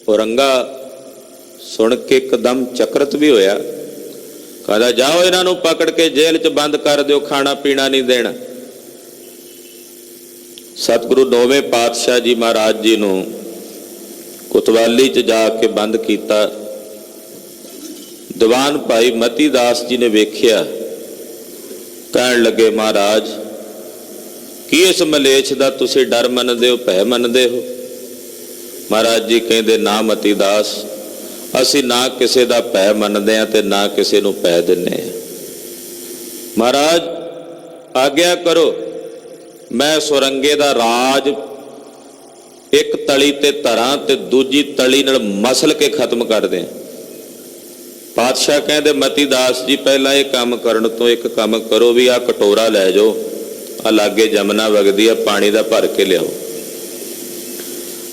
ਔਰੰਗਾ ਸੁਣ ਕੇ ਇੱਕਦਮ ਚਕਰਤ ਵੀ ਹੋਇਆ। ਕਹਿੰਦਾ ਜਾਓ ਇਹਨਾਂ ਨੂੰ ਪਕੜ ਕੇ ਜੇਲ੍ਹ 'ਚ ਬੰਦ ਕਰ ਦਿਓ, ਖਾਣਾ ਪੀਣਾ ਨਹੀਂ ਦੇਣਾ। ਸਤਿਗੁਰੂ 9ਵੇਂ ਪਾਤਸ਼ਾਹ ਜੀ ਮਹਾਰਾਜ ਜੀ ਨੂੰ ਕੁਤਵਾਲੀ 'ਚ ਜਾ ਕੇ ਬੰਦ ਕੀਤਾ। ਦੀਵਾਨ ਭਾਈ ਮਤੀ ਦਾਸ ਜੀ ਨੇ ਵੇਖਿਆ। ਕਹਿਣ ਲੱਗੇ ਮਹਾਰਾਜ ਕੀ ਇਸ ਮਲੇਛ ਦਾ ਤੁਸੀਂ ਡਰ ਮੰਨਦੇ ਹੋ, ਭੈ ਮੰਨਦੇ ਹੋ? ਮਹਾਰਾਜ ਜੀ ਕਹਿੰਦੇ ਨਾ ਮਤੀ ਦਾਸ, ਅਸੀਂ ਨਾ ਕਿਸੇ ਦਾ ਭੈ ਮੰਨਦੇ ਹਾਂ ਤੇ ਨਾ ਕਿਸੇ ਨੂੰ ਭੈ ਦਿੰਦੇ ਹਾਂ। ਮਹਾਰਾਜ ਆਗਿਆ ਕਰੋ, ਮੈਂ ਸੁਰੰਗੇ ਦਾ ਰਾਜ ਇੱਕ ਤਲੀ ਤੇ ਧਰਾਂ ਤੇ ਦੂਜੀ ਤਲੀ ਨਾਲ ਮਸਲ ਕੇ ਖਤਮ ਕਰ ਦਿਆਂ। ਪਾਤਸ਼ਾਹ ਕਹਿੰਦੇ ਮਤੀ ਦਾਸ ਜੀ ਪਹਿਲਾਂ ਇਹ ਕੰਮ ਕਰਨ ਤੋਂ ਇੱਕ ਕੰਮ ਕਰੋ, ਵੀ ਆਹ ਕਟੋਰਾ ਲੈ ਜਾਓ, ਆ ਲਾਗੇ ਜਮਨਾ ਵਗਦੀ ਆ, ਪਾਣੀ ਦਾ ਭਰ ਕੇ ਲਿਆਓ।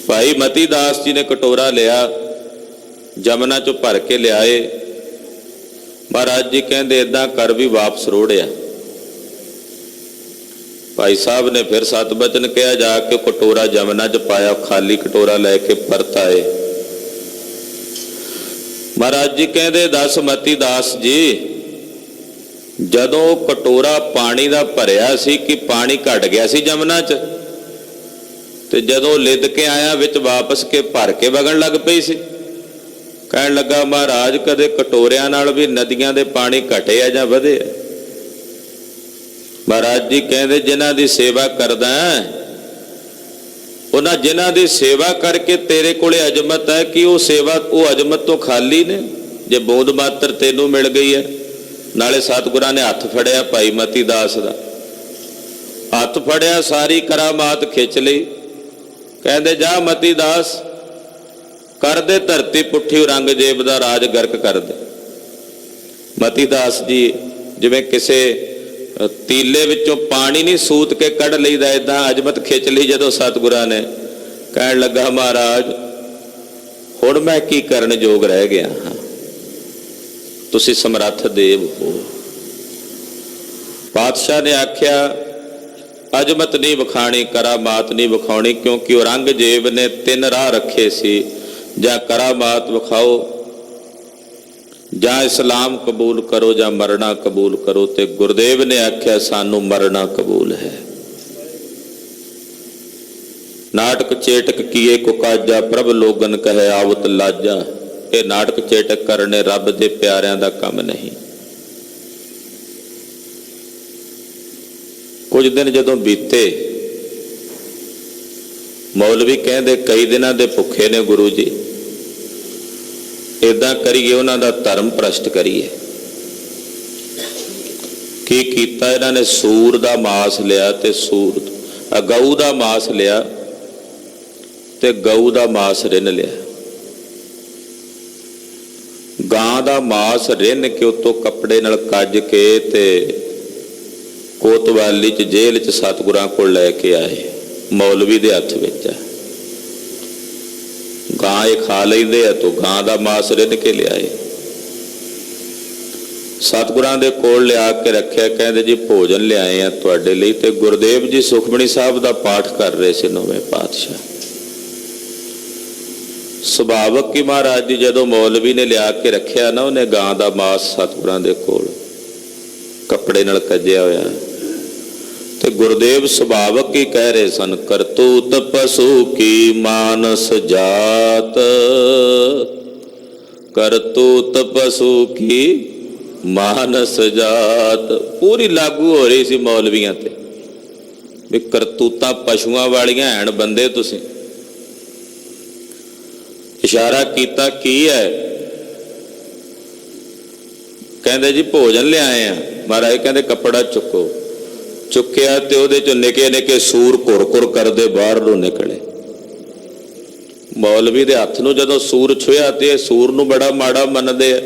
ਭਾਈ ਮਤੀ ਦਾਸ ਜੀ ਨੇ ਕਟੋਰਾ ਲਿਆ, ਜਮਨਾ ਚੋਂ ਭਰ ਕੇ ਲਿਆਏ। ਮਹਾਰਾਜ ਜੀ ਕਹਿੰਦੇ ਏਦਾਂ ਕਰ ਵੀ ਵਾਪਸ ਰੋੜਿਆ। ਭਾਈ ਸਾਹਿਬ ਨੇ ਫਿਰ 7 ਬਚਨ ਕਿਹਾ, ਜਾ ਕੇ ਕਟੋਰਾ ਜਮਨਾ 'ਚ ਪਾਇਆ, ਖਾਲੀ ਕਟੋਰਾ ਲੈ ਕੇ ਪਰਤ ਆਏ। ਮਹਾਰਾਜ ਜੀ ਕਹਿੰਦੇ ਦੱਸ ਮਤੀ ਦਾਸ ਜੀ, ਜਦੋਂ ਕਟੋਰਾ ਪਾਣੀ ਦਾ ਭਰਿਆ ਸੀ ਕਿ ਪਾਣੀ ਘਟ ਗਿਆ ਸੀ ਜਮਨਾ 'ਚ, ਤੇ ਜਦੋਂ ਲਿਦ ਕੇ ਆਇਆ ਵਿੱਚ ਵਾਪਸ ਕੇ ਭਰ ਕੇ ਵਗਣ ਲੱਗ ਪਈ ਸੀ। ਕਹਿਣ ਲੱਗਾ ਮਹਾਰਾਜ ਕਦੇ ਕਟੋਰਿਆਂ ਨਾਲ ਵੀ ਨਦੀਆਂ ਦੇ ਪਾਣੀ ਘਟੇ ਆ ਜਾਂ ਵਧੇ ਆ? ਮਹਾਰਾਜ ਜੀ ਕਹਿੰਦੇ ਜਿਨ੍ਹਾਂ ਦੀ ਸੇਵਾ ਕਰਦਾ ਉਹਨਾਂ ਜਿਨ੍ਹਾਂ ਦੀ ਸੇਵਾ ਕਰਕੇ ਤੇਰੇ ਕੋਲੇ ਅਜਮਤ ਹੈ, ਕਿ ਉਹ ਸੇਵਾ ਉਹ ਅਜਮਤ ਤੋਂ ਖਾਲੀ ਨੇ? ਜੇ ਬੋਧ ਮਾਤਰ ਤੈਨੂੰ ਮਿਲ ਗਈ ਹੈ। ਨਾਲੇ ਸਤਿਗੁਰਾਂ ਨੇ ਹੱਥ ਫੜਿਆ ਭਾਈ ਮਤੀ ਦਾਸ ਦਾ, ਹੱਥ ਫੜਿਆ, ਸਾਰੀ ਕਰਾਮਾਤ ਖਿੱਚ ਲਈ। ਕਹਿੰਦੇ ਜਾ ਮਤੀ ਦਾਸ ਕਰ ਦੇ ਧਰਤੀ ਪੁੱਠੀ, ਔਰੰਗਜ਼ੇਬ ਦਾ ਰਾਜ ਗਰਕ ਕਰ ਦੇ। ਮਤੀ ਦਾਸ ਜੀ ਜਿਵੇਂ ਕਿਸੇ ਤੀਲੇ ਵਿੱਚੋਂ ਪਾਣੀ ਨਹੀਂ ਸੂਤ ਕੇ ਕੱਢ ਲਈਦਾ, ਏਦਾਂ ਅਜਮਤ ਖਿੱਚ ਲਈ ਜਦੋਂ ਸਤਿਗੁਰਾਂ ਨੇ। ਕਹਿਣ ਲੱਗਾ ਮਹਾਰਾਜ ਹੁਣ ਮੈਂ ਕੀ ਕਰਨ ਯੋਗ ਰਹਿ ਗਿਆ ਹਾਂ, ਤੁਸੀਂ ਸਮਰੱਥ ਦੇਵ ਹੋ। ਪਾਤਸ਼ਾਹ ਨੇ ਆਖਿਆ ਅਜਮਤ ਨਹੀਂ ਵਿਖਾਣੀ, ਕਰਾਮਾਤ ਨਹੀਂ ਵਿਖਾਉਣੀ, ਕਿਉਂਕਿ ਔਰੰਗਜ਼ੇਬ ਨੇ 3 ਰਾਹ ਰੱਖੇ ਸੀ, ਜਾਂ ਕਰਾਮਾਤ ਵਿਖਾਓ, ਜਾਂ ਇਸਲਾਮ ਕਬੂਲ ਕਰੋ, ਜਾਂ ਮਰਨਾ ਕਬੂਲ ਕਰੋ। ਤੇ ਗੁਰਦੇਵ ਨੇ ਆਖਿਆ ਸਾਨੂੰ ਮਰਨਾ ਕਬੂਲ ਹੈ। ਨਾਟਕ ਚੇਟਕ ਕੀਏ ਕੋ ਕਾਜਾ, ਪ੍ਰਭ ਲੋਗਨ ਕਹੇ ਆਵਤ ਲਾਜਾ। ਇਹ ਨਾਟਕ ਚੇਟਕ ਕਰਨੇ ਰੱਬ ਦੇ ਪਿਆਰਿਆਂ ਦਾ ਕੰਮ ਨਹੀਂ। ਕੁਝ ਦਿਨ ਜਦੋਂ ਬੀਤੇ, ਮੌਲਵੀ ਕਹਿੰਦੇ ਕਈ ਦਿਨਾਂ ਦੇ ਭੁੱਖੇ ਨੇ ਗੁਰੂ ਜੀ, ਏਦਾਂ ਕਰੀਏ ਉਹਨਾਂ ਦਾ ਧਰਮ ਭ੍ਰਸ਼ਟ ਕਰੀਏ। ਕੀ ਕੀਤਾ ਇਹਨਾਂ ਨੇ? ਸੂਰ ਦਾ ਮਾਸ ਲਿਆ ਤੇ ਗਊ ਦਾ ਮਾਸ ਲਿਆ ਤੇ ਗਊ ਦਾ ਮਾਸ ਰਿੰਨ ਲਿਆ। ਗਾਂ ਦਾ ਮਾਸ ਰਿੰਨ ਕੇ ਉਤੋਂ ਕੱਪੜੇ ਨਾਲ ਕੱਜ ਕੇ ਤੇ ਕੋਤਵਾਲੀ ਚ ਜੇਲ੍ਹ ਚ ਸਤਿਗੁਰਾਂ ਕੋਲ ਲੈ ਕੇ ਆਏ। ਮੌਲਵੀ ਦੇ ਹੱਥ ਵਿੱਚ ਹੈ। ਗਾਂ ਇਹ ਖਾ ਲੈਂਦੇ ਆ ਤੋ ਗਾਂ ਦਾ ਮਾਸ ਰਿੰਨ ਕੇ ਲਿਆਏ, ਸਤਿਗੁਰਾਂ ਦੇ ਕੋਲ ਲਿਆ ਕੇ ਰੱਖਿਆ। ਕਹਿੰਦੇ ਜੀ ਭੋਜਨ ਲਿਆਏ ਆ ਤੁਹਾਡੇ ਲਈ। ਤੇ ਗੁਰਦੇਵ ਜੀ ਸੁਖਮਣੀ ਸਾਹਿਬ ਦਾ ਪਾਠ ਕਰ ਰਹੇ ਸੀ, ਨੌਵੇਂ ਪਾਤਸ਼ਾਹ। ਸੁਭਾਵਕ ਕਿ ਮਹਾਰਾਜ ਜੀ ਜਦੋਂ ਮੌਲਵੀ ਨੇ ਲਿਆ ਕੇ ਰੱਖਿਆ ਨਾ, ਉਹਨੇ ਗਾਂ ਦਾ ਮਾਸ ਸਤਿਗੁਰਾਂ ਦੇ ਕੋਲ ਕੱਪੜੇ ਨਾਲ ਕੱਜਿਆ ਹੋਇਆ, ਤੇ ਗੁਰਦੇਵ ਸੁਭਾਵਕ ਹੀ ਕਹਿ ਰਹੇ ਸਨ, ਕਰਤੂਤ ਪਸ਼ੂ ਕੀ ਮਾਨਸ ਜਾਤ, ਕਰਤੂਤ ਪਸ਼ੂ ਕੀ ਮਾਨਸ ਜਾਤ। ਪੂਰੀ ਲਾਗੂ ਹੋ ਰਹੀ ਸੀ ਮੌਲਵੀਆਂ ਤੇ ਵੀ ਕਰਤੂਤਾਂ ਪਸ਼ੂਆਂ ਵਾਲੀਆਂ ਹੈਣ ਬੰਦੇ ਤੁਸੀਂ। ਇਸ਼ਾਰਾ ਕੀਤਾ ਕੀ ਹੈ? ਕਹਿੰਦੇ ਜੀ ਭੋਜਨ ਲਿਆਏ ਆ। ਮਹਾਰਾਜ ਕਹਿੰਦੇ ਕੱਪੜਾ ਚੁੱਕੋ। ਚੁੱਕਿਆ ਤੇ ਉਹਦੇ ਚੋਂ ਨਿੱਕੇ ਨਿੱਕੇ ਸੂਰ ਘੁਰ ਕਰਦੇ ਬਾਹਰ ਨੂੰ ਨਿਕਲੇ। ਮੌਲਵੀ ਦੇ ਹੱਥ ਨੂੰ ਜਦੋਂ ਸੂਰ ਛੁਇਆ ਤੇ ਇਹ ਸੂਰ ਨੂੰ ਬੜਾ ਮਾੜਾ ਮੰਨਦੇ ਆ।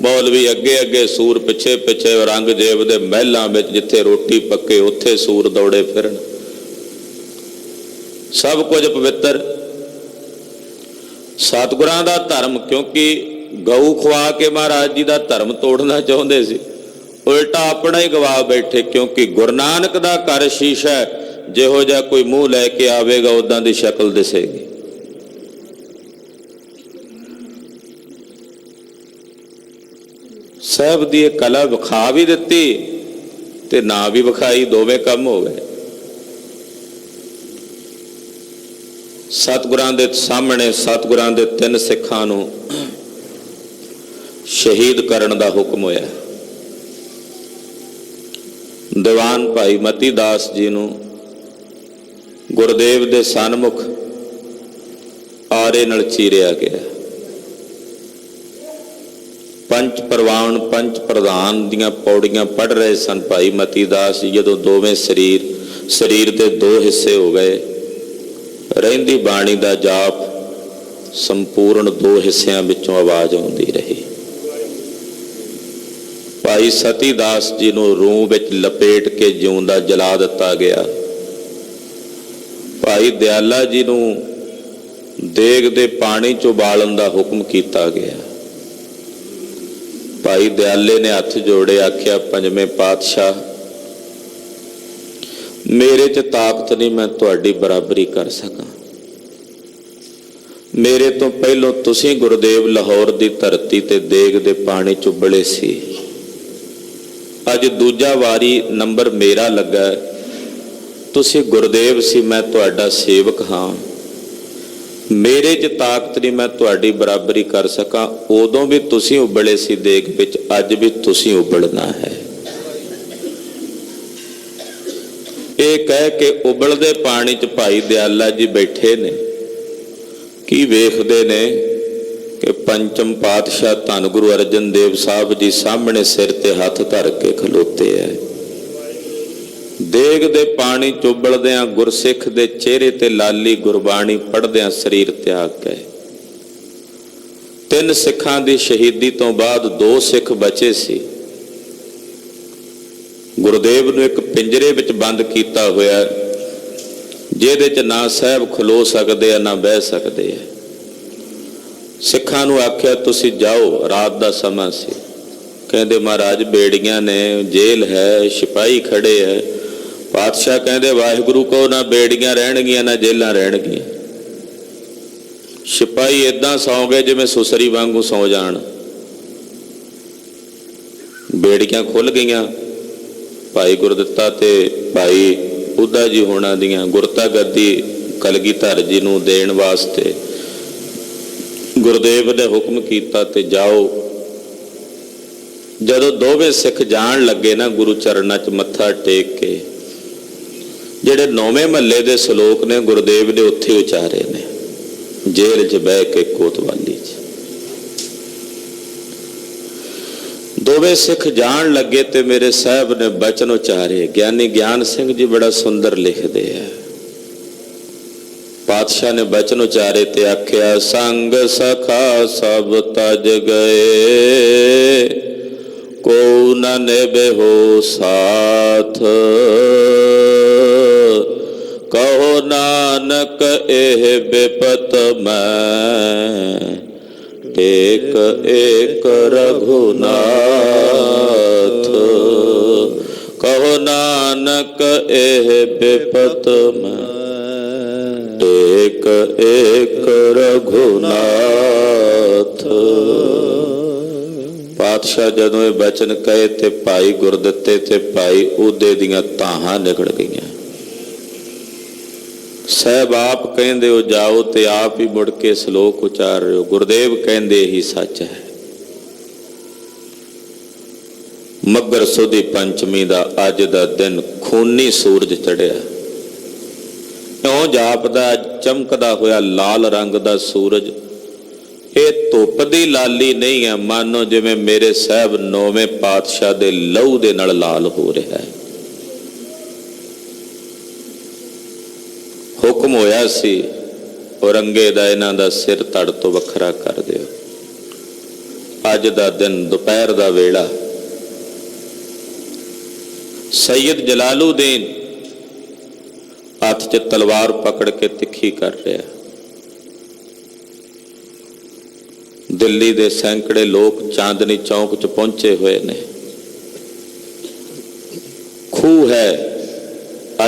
ਮੌਲਵੀ ਅੱਗੇ ਅੱਗੇ, ਸੂਰ ਪਿੱਛੇ ਪਿੱਛੇ। ਔਰੰਗਜ਼ੇਬ ਦੇ ਮਹਿਲਾਂ ਵਿੱਚ ਜਿੱਥੇ ਰੋਟੀ ਪੱਕੇ ਉੱਥੇ ਸੂਰ ਦੌੜੇ ਫਿਰਨ। ਸਭ ਕੁਝ ਪਵਿੱਤਰ ਸਤਿਗੁਰਾਂ ਦਾ ਧਰਮ, ਕਿਉਂਕਿ ਗਊ ਖਵਾ ਕੇ ਮਹਾਰਾਜ ਜੀ ਦਾ ਧਰਮ ਤੋੜਨਾ ਚਾਹੁੰਦੇ ਸੀ, ਉਲਟਾ ਆਪਣਾ ਹੀ ਗਵਾ ਬੈਠੇ। ਕਿਉਂਕਿ ਗੁਰੂ ਨਾਨਕ ਦਾ ਘਰ ਸ਼ੀਸ਼ਾ ਹੈ, ਜਿਹੋ ਜਿਹਾ ਕੋਈ ਮੂੰਹ ਲੈ ਕੇ ਆਵੇਗਾ ਉਦਾਂ ਦੀ ਸ਼ਕਲ ਦਿਸੇਗੀ। ਸਾਹਿਬ ਦੀ ਇਹ ਕਲਾ ਵਿਖਾ ਵੀ ਦਿੱਤੀ ਤੇ ਨਾ ਵੀ ਵਿਖਾਈ, ਦੋਵੇਂ ਕੰਮ ਹੋ ਗਏ। ਸਤਿਗੁਰਾਂ ਦੇ ਸਾਹਮਣੇ ਸਤਿਗੁਰਾਂ ਦੇ 3 ਸਿੱਖਾਂ ਨੂੰ ਸ਼ਹੀਦ ਕਰਨ ਦਾ ਹੁਕਮ ਹੋਇਆ। ਦੀਵਾਨ ਭਾਈ ਮਤੀ ਦਾਸ ਜੀ ਨੂੰ ਗੁਰਦੇਵ ਦੇ ਸਨਮੁਖ ਆਰੇ ਨਾਲ ਚੀਰਿਆ ਗਿਆ। ਪੰਜ ਪ੍ਰਵਾਨ ਪੰਜ ਪ੍ਰਧਾਨ ਦੀਆਂ ਪੌੜੀਆਂ ਪੜ੍ਹ ਰਹੇ ਸਨ ਭਾਈ ਮਤੀ ਦਾਸ ਜੀ। ਜਦੋਂ ਦੋਵੇਂ ਸਰੀਰ ਦੇ 2 ਹਿੱਸੇ ਹੋ ਗਏ, ਰਹਿੰਦੀ ਬਾਣੀ ਦਾ ਜਾਪ ਸੰਪੂਰਨ 2 ਹਿੱਸਿਆਂ ਵਿੱਚੋਂ ਆਵਾਜ਼ ਆਉਂਦੀ ਰਹੀ। ਭਾਈ ਸਤੀ ਦਾਸ ਜੀ ਨੂੰ ਰੂਹ ਵਿੱਚ ਲਪੇਟ ਕੇ ਜਿਉਂਦਾ ਜਲਾ ਦਿੱਤਾ ਗਿਆ। ਭਾਈ ਦਿਆਲਾ ਜੀ ਨੂੰ ਦੇਗ ਦੇ ਪਾਣੀ ਚ ਉਬਾਲਣ ਦਾ ਹੁਕਮ ਕੀਤਾ ਗਿਆ। ਭਾਈ ਦਿਆਲੇ ਨੇ ਹੱਥ ਜੋੜੇ, ਆਖਿਆ ਪੰਜਵੇਂ ਪਾਤਸ਼ਾਹ, ਮੇਰੇ ਚ ਤਾਕਤ ਨਹੀਂ ਮੈਂ ਤੁਹਾਡੀ ਬਰਾਬਰੀ ਕਰ ਸਕਾਂ। ਮੇਰੇ ਤੋਂ ਪਹਿਲੋਂ ਤੁਸੀਂ ਗੁਰਦੇਵ ਲਾਹੌਰ ਦੀ ਧਰਤੀ ਤੇ ਦੇਗ ਦੇ ਪਾਣੀ ਚ ਉਬਲੇ ਸੀ। ਅੱਜ ਦੂਜਾ ਵਾਰੀ ਨੰਬਰ ਮੇਰਾ ਲੱਗਾ। ਤੁਸੀਂ ਗੁਰਦੇਵ ਸੀ, ਮੈਂ ਤੁਹਾਡਾ ਸੇਵਕ ਹਾਂ। ਮੇਰੇ 'ਚ ਤਾਕਤ ਨਹੀਂ ਮੈਂ ਤੁਹਾਡੀ ਬਰਾਬਰੀ ਕਰ ਸਕਾਂ। ਉਦੋਂ ਵੀ ਤੁਸੀਂ ਉਬਲੇ ਸੀ ਦੇਗ ਵਿੱਚ, ਅੱਜ ਵੀ ਤੁਸੀਂ ਉਬਲਣਾ ਹੈ। ਇਹ ਕਹਿ ਕੇ ਉਬਲਦੇ ਪਾਣੀ 'ਚ ਭਾਈ ਦਿਆਲਾ ਜੀ ਬੈਠੇ ਨੇ। ਕੀ ਵੇਖਦੇ ਨੇ ਕਿ ਪੰਚਮ ਪਾਤਸ਼ਾਹ ਧੰਨ ਗੁਰੂ ਅਰਜਨ ਦੇਵ ਸਾਹਿਬ ਜੀ ਸਾਹਮਣੇ ਸਿਰ ਤੇ ਹੱਥ ਧਰ ਕੇ ਖਲੋਤੇ ਹੈ। ਦੇਗ ਦੇ ਪਾਣੀ ਚੁੱਬਲਦਿਆਂ ਗੁਰਸਿੱਖ ਦੇ ਚਿਹਰੇ ਤੇ ਲਾਲੀ ਗੁਰਬਾਣੀ ਪੜ੍ਹਦਿਆਂ ਸਰੀਰ ਤਿਆਗ ਗਏ। 3 ਸਿੱਖਾਂ ਦੀ ਸ਼ਹੀਦੀ ਤੋਂ ਬਾਅਦ 2 ਸਿੱਖ ਬਚੇ ਸੀ। ਗੁਰਦੇਵ ਨੂੰ ਇੱਕ ਪਿੰਜਰੇ ਵਿੱਚ ਬੰਦ ਕੀਤਾ ਹੋਇਆ, ਜਿਹਦੇ 'ਚ ਨਾ ਸਾਹਿਬ ਖਲੋ ਸਕਦੇ ਆ ਨਾ ਬਹਿ ਸਕਦੇ ਆ। ਸਿੱਖਾਂ ਨੂੰ ਆਖਿਆ ਤੁਸੀਂ ਜਾਓ, ਰਾਤ ਦਾ ਸਮਾਂ ਸੀ। ਕਹਿੰਦੇ ਮਹਾਰਾਜ ਬੇੜੀਆਂ ਨੇ, ਜੇਲ੍ਹ ਹੈ, ਸਿਪਾਹੀ ਖੜੇ ਹੈ। ਪਾਤਸ਼ਾਹ ਕਹਿੰਦੇ ਵਾਹਿਗੁਰੂ ਕਹੋ, ਨਾ ਬੇੜੀਆਂ ਰਹਿਣਗੀਆਂ ਨਾ ਜੇਲਾਂ ਰਹਿਣਗੀਆਂ। ਸਿਪਾਹੀ ਏਦਾਂ ਸੌਂ ਗਏ ਜਿਵੇਂ ਸੁਸਰੀ ਵਾਂਗੂ ਸੌਂ ਜਾਣ। ਬੇੜੀਆਂ ਖੁੱਲ ਗਈਆਂ। ਭਾਈ ਗੁਰਦਿੱਤਾ ਤੇ ਭਾਈ ਉਦਾ ਜੀ ਹੋਣਾ ਦੀਆਂ ਗੁਰਤਾ ਗੱਦੀ ਕਲਗੀਧਰ ਜੀ ਨੂੰ ਦੇਣ ਵਾਸਤੇ ਗੁਰਦੇਵ ਨੇ ਹੁਕਮ ਕੀਤਾ ਤੇ ਜਾਓ। ਜਦੋਂ ਦੋਵੇਂ ਸਿੱਖ ਜਾਣ ਲੱਗੇ ਨਾ ਗੁਰੂ ਚਰਨਾਂ 'ਚ ਮੱਥਾ ਟੇਕ ਕੇ, ਜਿਹੜੇ 9ਵੇਂ ਮਹੱਲੇ ਦੇ ਸ਼ਲੋਕ ਨੇ ਗੁਰਦੇਵ ਨੇ ਉੱਥੇ ਉਚਾਰੇ ਨੇ, ਜੇਲ੍ਹ 'ਚ ਬਹਿ ਕੇ ਕੋਤਵਾਲੀ 'ਚ। ਦੋਵੇਂ ਸਿੱਖ ਜਾਣ ਲੱਗੇ ਤੇ ਮੇਰੇ ਸਾਹਿਬ ਨੇ ਬਚਨ ਉਚਾਰੇ। ਗਿਆਨੀ ਗਿਆਨ ਸਿੰਘ ਜੀ ਬੜਾ ਸੁੰਦਰ ਲਿਖਦੇ ਆ। ਪਾਤਸ਼ਾਹ ਨੇ ਬਚਨ ਉਚਾਰੇ ਤੇ ਆਖਿਆ, ਸੰਗ ਸਖਾ ਸਭ ਤਜ ਗਏ, ਕੋ ਨ ਨਿਭਿਓ ਸਾਥ। ਕਹੋ ਨਾਨਕ ਇਹ ਬਿਪਤ ਮੈਂ, ਏਕ ਏਕ ਰਘੁਨਾਥ। ਕਹੋ ਨਾਨਕ ਇਹ ਬਿਪਤ ਮੈਂ, ਏਕ ਏਕ ਰਘੁਨਾਥ। ਪਾਤਸ਼ਾਹ ਜਦੋਂ ਇਹ ਬਚਨ ਕਹੇ ਤੇ ਭਾਈ ਗੁਰਦਿੱਤੇ ਤੇ ਭਾਈ ਉਹਦੇ ਦੀਆਂ ਤਾਹਾਂ ਨਿਕਲ ਗਈਆਂ। ਸਾਹਿਬ ਆਪ ਕਹਿੰਦੇ ਹੋ ਜਾਓ ਤੇ ਆਪ ਹੀ ਮੁੜ ਕੇ ਸ਼ਲੋਕ ਉਚਾਰ ਰਹੇ ਹੋ। ਗੁਰਦੇਵ ਕਹਿੰਦੇ ਹੀ ਸੱਚ ਹੈ। ਮੱਘਰ ਸੁਦੀ ਪੰਚਮੀ ਦਾ ਅੱਜ ਦਾ ਦਿਨ ਖੂਨੀ ਸੂਰਜ ਚੜਿਆ। ਇਉਂ ਜਾਪਦਾ ਚਮਕਦਾ ਹੋਇਆ ਲਾਲ ਰੰਗ ਦਾ ਸੂਰਜ ਇਹ ਧੁੱਪ ਦੀ ਲਾਲੀ ਨਹੀਂ ਹੈ, ਮਾਨੋ ਜਿਵੇਂ ਮੇਰੇ ਸਾਹਿਬ 9ਵੇਂ ਪਾਤਸ਼ਾਹ ਦੇ ਲਹੂ ਦੇ ਨਾਲ ਲਾਲ ਹੋ ਰਿਹਾ ਹੈ। ਹੁਕਮ ਹੋਇਆ ਸੀ ਔਰੰਗੇ ਦਾ ਇਹਨਾਂ ਦਾ ਸਿਰ ਧੜ ਤੋਂ ਵੱਖਰਾ ਕਰ ਦਿਓ। ਅੱਜ ਦਾ ਦਿਨ ਦੁਪਹਿਰ ਦਾ ਵੇਲਾ, ਸੈਯਦ ਜਲਾਲੂਦੀਨ ਹੱਥ 'ਚ ਤਲਵਾਰ ਪਕੜ ਕੇ ਤਿੱਖੀ ਕਰ ਰਿਹਾ। ਦਿੱਲੀ ਦੇ ਸੈਂਕੜੇ ਲੋਕ ਚਾਂਦਨੀ ਚੌਂਕ 'ਚ ਪਹੁੰਚੇ ਹੋਏ ਨੇ। ਖੂਹ ਹੈ